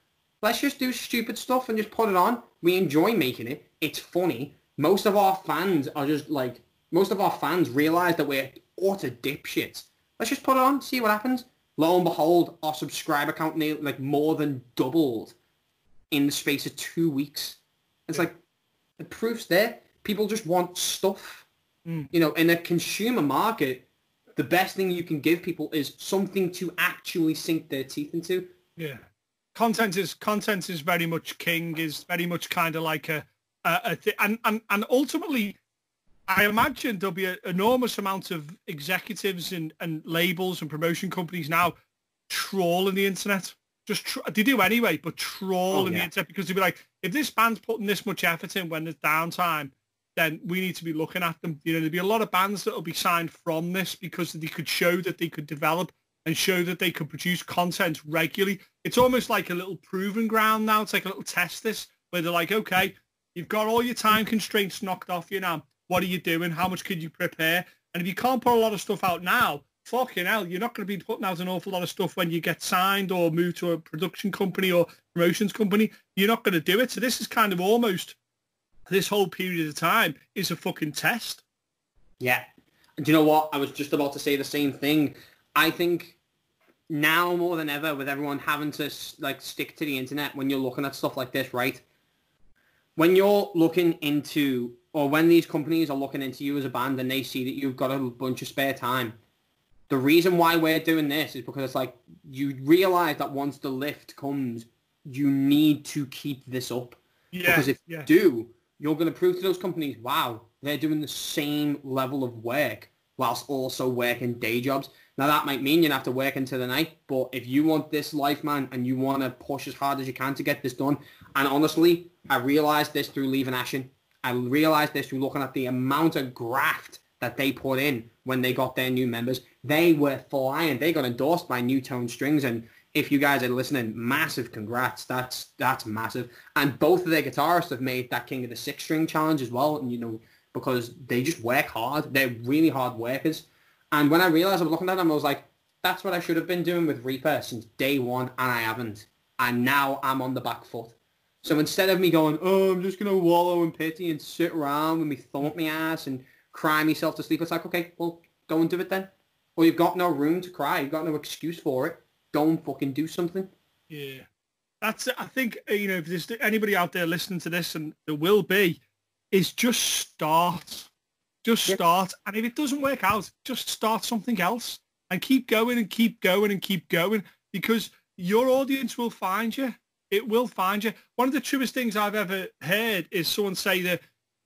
S2: let's just do stupid stuff and just put it on. We enjoy making it. It's funny. Most of our fans realize that we're utter dipshits. Let's just put it on, see what happens. Lo and behold, our subscriber count more than doubled in the space of 2 weeks. It's like, the proof's there. People just want stuff. In a consumer market, the best thing you can give people is something to actually sink their teeth into.
S1: Yeah. Content is very much king, is very much kind of like a thing. And ultimately, I imagine there'll be an enormous amount of executives and labels and promotion companies now trawling the internet. They do anyway, but trawling the internet, because they'll be like, if this band's putting this much effort in when there's downtime, then we need to be looking at them. There'll be a lot of bands that will be signed from this because they could show that they could develop and show that they could produce content regularly. It's almost like a little proving ground now. It's like a little test this, where they're like, okay, you've got all your time constraints knocked off you now. What are you doing? How much could you prepare? And if you can't put a lot of stuff out now, fucking hell, you're not going to be putting out an awful lot of stuff when you get signed or move to a production company or promotions company. You're not going to do it. So this is kind of almost, this whole period of time is a fucking test.
S2: Yeah. And do you know what? I was just about to say the same thing. I think now more than ever, with everyone having to stick to the internet when you're looking at stuff like this, right? When you're looking into, or when these companies are looking into you as a band and they see that you've got a bunch of spare time, the reason why we're doing this is because it's like, you realize that once the lift comes, you need to keep this up. Yeah, because if you do, you're going to prove to those companies, wow, they're doing the same level of work whilst also working day jobs. Now, that might mean you have to work into the night, but if you want this life, man, and you want to push as hard as you can to get this done, and honestly, I realized this through leaving Ashen. I realized this through looking at the amount of graft that they put in when they got their new members. They were flying. They got endorsed by New Tone Strings, and if you guys are listening, massive congrats. That's massive. And both of their guitarists have made that King of the Six String challenge as well, and because they just work hard. They're really hard workers. And when I realized, I was looking at them, I was like, that's what I should have been doing with Reaper since day one, and I haven't. And now I'm on the back foot. So instead of me going, oh, I'm just going to wallow in pity and sit around with me thumb up my ass and cry myself to sleep, it's like, okay, well, go and do it then. Well, you've got no room to cry. You've got no excuse for it. Go and fucking do something.
S1: Yeah. That's it. I think, if there's anybody out there listening to this, and there will be, is just start. Just start. And if it doesn't work out, just start something else and keep going and keep going and keep going, because your audience will find you. It will find you. One of the truest things I've ever heard is someone say that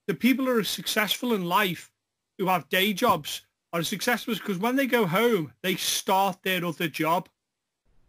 S1: the people who are successful in life, who have day jobs, are successful because when they go home, they start their other job.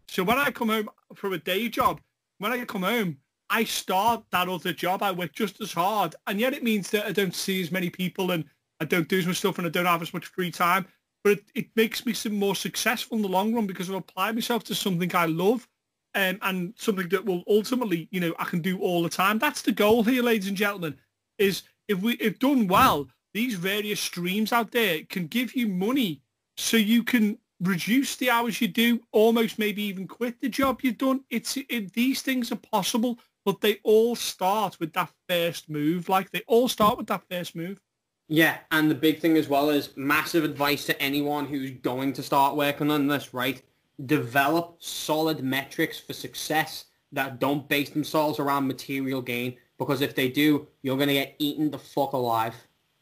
S1: So when I come home from a day job, when I come home, I start that other job. I work just as hard, and yet it means that I don't see as many people and I don't do as much stuff and I don't have as much free time. But it makes me some more successful in the long run because I've applied myself to something I love, and something that will ultimately, I can do all the time. That's the goal here, ladies and gentlemen, is if done well, these various streams out there can give you money so you can reduce the hours you do, almost maybe even quit the job you've done. These things are possible, but they all start with that first move. Like, they all start with that first move.
S2: Yeah, and the big thing as well is massive advice to anyone who's going to start working on this, right? Develop solid metrics for success that don't base themselves around material gain, because if they do, you're going to get eaten the fuck alive.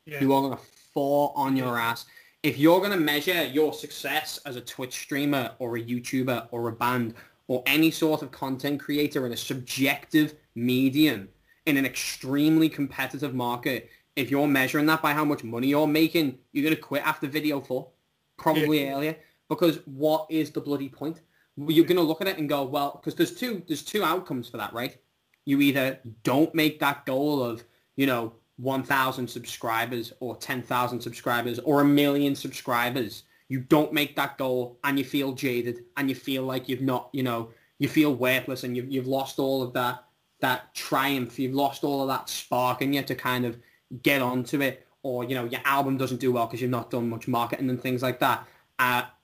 S2: Yeah. You are going to fall on your ass. If you're going to measure your success as a Twitch streamer or a YouTuber or a band or any sort of content creator in a subjective medium in an extremely competitive market, if you're measuring that by how much money you're making, you're going to quit after video 4, probably earlier, because what is the bloody point? You're going to look at it and go, well, because there's two outcomes for that, right? You either don't make that goal of, 1,000 subscribers or 10,000 subscribers or 1 million subscribers. You don't make that goal and you feel jaded and you feel like you've not, you feel worthless and you've lost all of that triumph. You've lost all of that spark in you to kind of get onto it, or, your album doesn't do well because you've not done much marketing and things like that.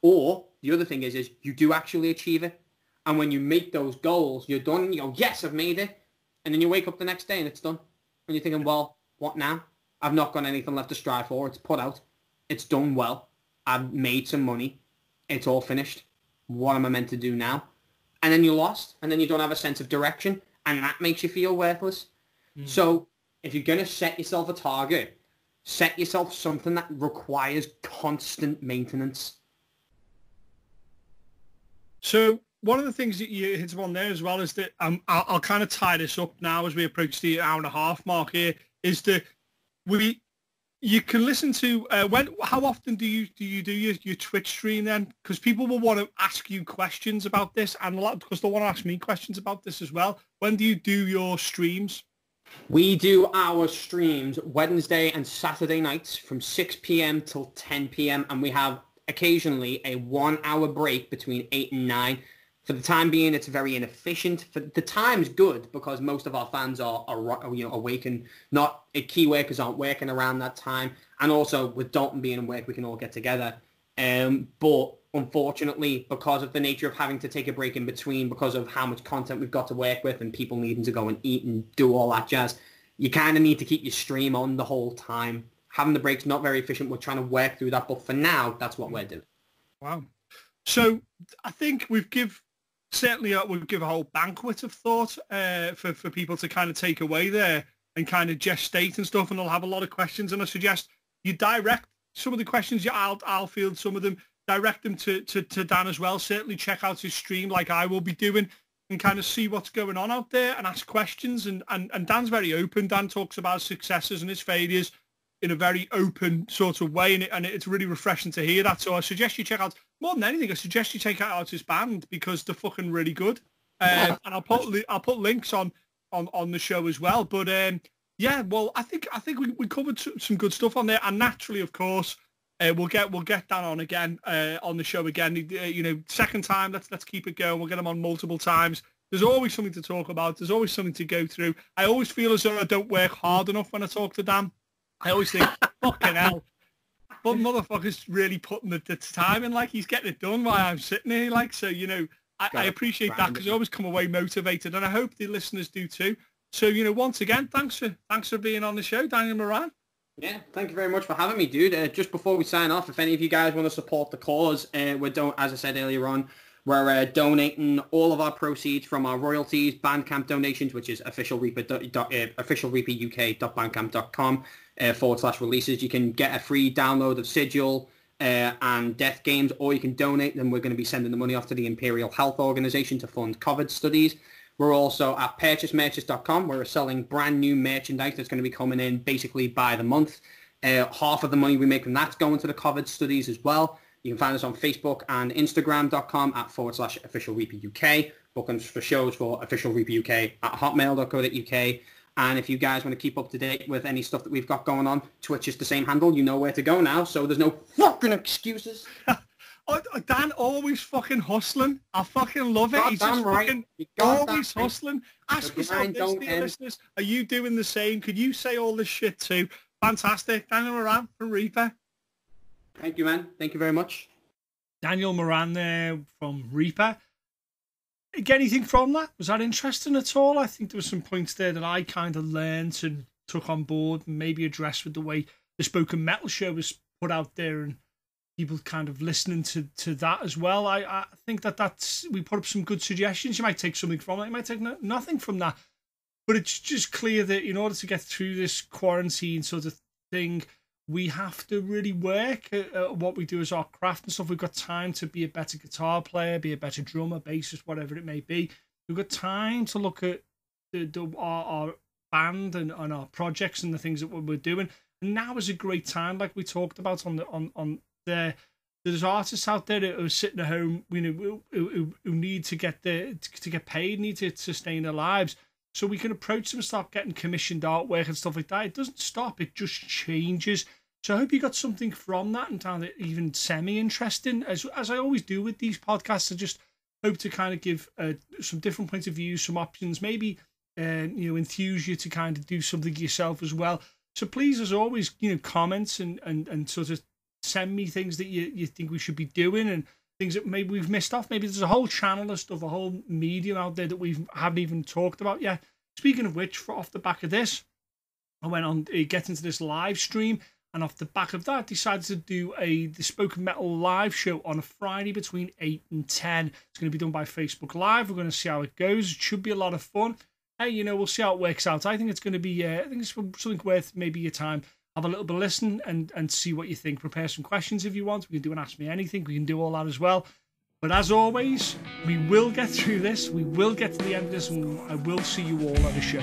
S2: Or the other thing is you do actually achieve it. And when you make those goals, you're done and you go, yes, I've made it. And then you wake up the next day and it's done. And you're thinking, well, what now? I've not got anything left to strive for. It's put out. It's done well. I've made some money. It's all finished. What am I meant to do now? And then you're lost. And then you don't have a sense of direction. And that makes you feel worthless. So if you're going to set yourself a target, set yourself something that requires constant maintenance.
S1: So one of the things that you hit upon there as well is that I'll kind of tie this up now as we approach the hour and a half mark here, is that you can listen to how often do you do your Twitch stream then? Because people will want to ask you questions about this, and a lot because they'll want to ask me questions about this as well. When do you do your streams?
S2: We do our streams Wednesday and Saturday nights from 6 p.m. till 10 p.m. and we have occasionally a 1 hour break between 8 and 9. For the time being, it's very inefficient. For the time's good because most of our fans are awake and not key workers aren't working around that time. And also with Dalton being in work, we can all get together. But unfortunately, because of the nature of having to take a break in between, because of how much content we've got to work with and people needing to go and eat and do all that jazz, you kind of need to keep your stream on the whole time. Having the break's not very efficient. We're trying to work through that. But for now, that's what we're doing.
S1: Wow. So I think we'll give a whole banquet of thought for people to kind of take away there and kind of gestate and stuff, and they'll have a lot of questions. And I suggest you direct some of the questions. I'll field some of them. Direct them to Dan as well. Certainly check out his stream like I will be doing and kind of see what's going on out there and ask questions. And Dan's very open. Dan talks about his successes and his failures in a very open sort of way, and it's really refreshing to hear that. So I suggest you check out, more than anything, I suggest you check out his band because they're fucking really good. And I'll put links on the show as well. But yeah, well, I think we covered some good stuff on there, and naturally, of course, we'll get Dan on again on the show again. Second time, let's keep it going. We'll get him on multiple times. There's always something to talk about. There's always something to go through. I always feel as though I don't work hard enough when I talk to Dan. I always think, fucking hell, but motherfucker's really putting the time in, like he's getting it done while I'm sitting here, like, so, I appreciate that because I always come away motivated, and I hope the listeners do too. So, once again, thanks for being on the show, Daniel Moran.
S2: Yeah, thank you very much for having me, dude. Just before we sign off, if any of you guys want to support the cause, as I said earlier on, we're donating all of our proceeds from our royalties, Bandcamp donations, which is officialreaperuk.bandcamp.com /releases. You can get a free download of Sigil and Death Games, or you can donate them. We're going to be sending the money off to the Imperial Health Organization to fund COVID studies. We're also at purchasemerches.com, where we're selling brand new merchandise that's going to be coming in basically by the month. Half of the money we make from that's going to the COVID studies as well. You can find us on Facebook and Instagram.com at /Official Reaper UK. Bookings for shows for Official Reaper UK at hotmail.co.uk. And if you guys want to keep up to date with any stuff that we've got going on, Twitch is the same handle. You know where to go now, so there's no fucking excuses.
S1: Dan always fucking hustling. I fucking love it.
S2: God
S1: He's just
S2: right.
S1: fucking always hustling. Ask yourself this, dear listeners. Are you doing the same? Could you say all this shit too? Fantastic. Daniel Moran from Reaper.
S2: Thank you, man. Thank you very much.
S1: Daniel Moran there from Reaper. Get anything from that? Was that interesting at all? I think there were some points there that I kind of learned and took on board and maybe addressed with the way the Spoken Metal show was put out there and people kind of listening to that as well. I think that's we put up some good suggestions. You might take something from it. You might take nothing from that. But it's just clear that in order to get through this quarantine sort of thing, we have to really work at what we do as our craft and stuff. We've got time to be a better guitar player, be a better drummer, bassist, whatever it may be. We've got time to look at our band and our projects and the things that we're doing. And now is a great time, like we talked about on there's artists out there that are sitting at home, you know, who need to get paid, need to sustain their lives. So we can approach them and start getting commissioned artwork and stuff like that. It doesn't stop, it just changes. So I hope you got something from that and found it even semi-interesting. As I always do with these podcasts, I just hope to kind of give some different points of view, some options, maybe enthuse you to kind of do something yourself as well. So please, as always, comment and sort of send me things that you think we should be doing and things that maybe we've missed off. Maybe there's a whole channel of stuff, a whole medium out there that we haven't even talked about yet. Speaking of which, off the back of this, I went on to get into this live stream, and off the back of that, decided to do the Spoken Metal live show on a Friday between 8 and 10. It's going to be done by Facebook Live. We're going to see how it goes. It should be a lot of fun. Hey, we'll see how it works out. I think it's going to be, I think it's something worth maybe your time. Have a little bit of listen and see what you think. Prepare some questions if you want. We can do an Ask Me Anything. We can do all that as well. But as always, we will get through this. We will get to the end of this, and I will see you all at the show.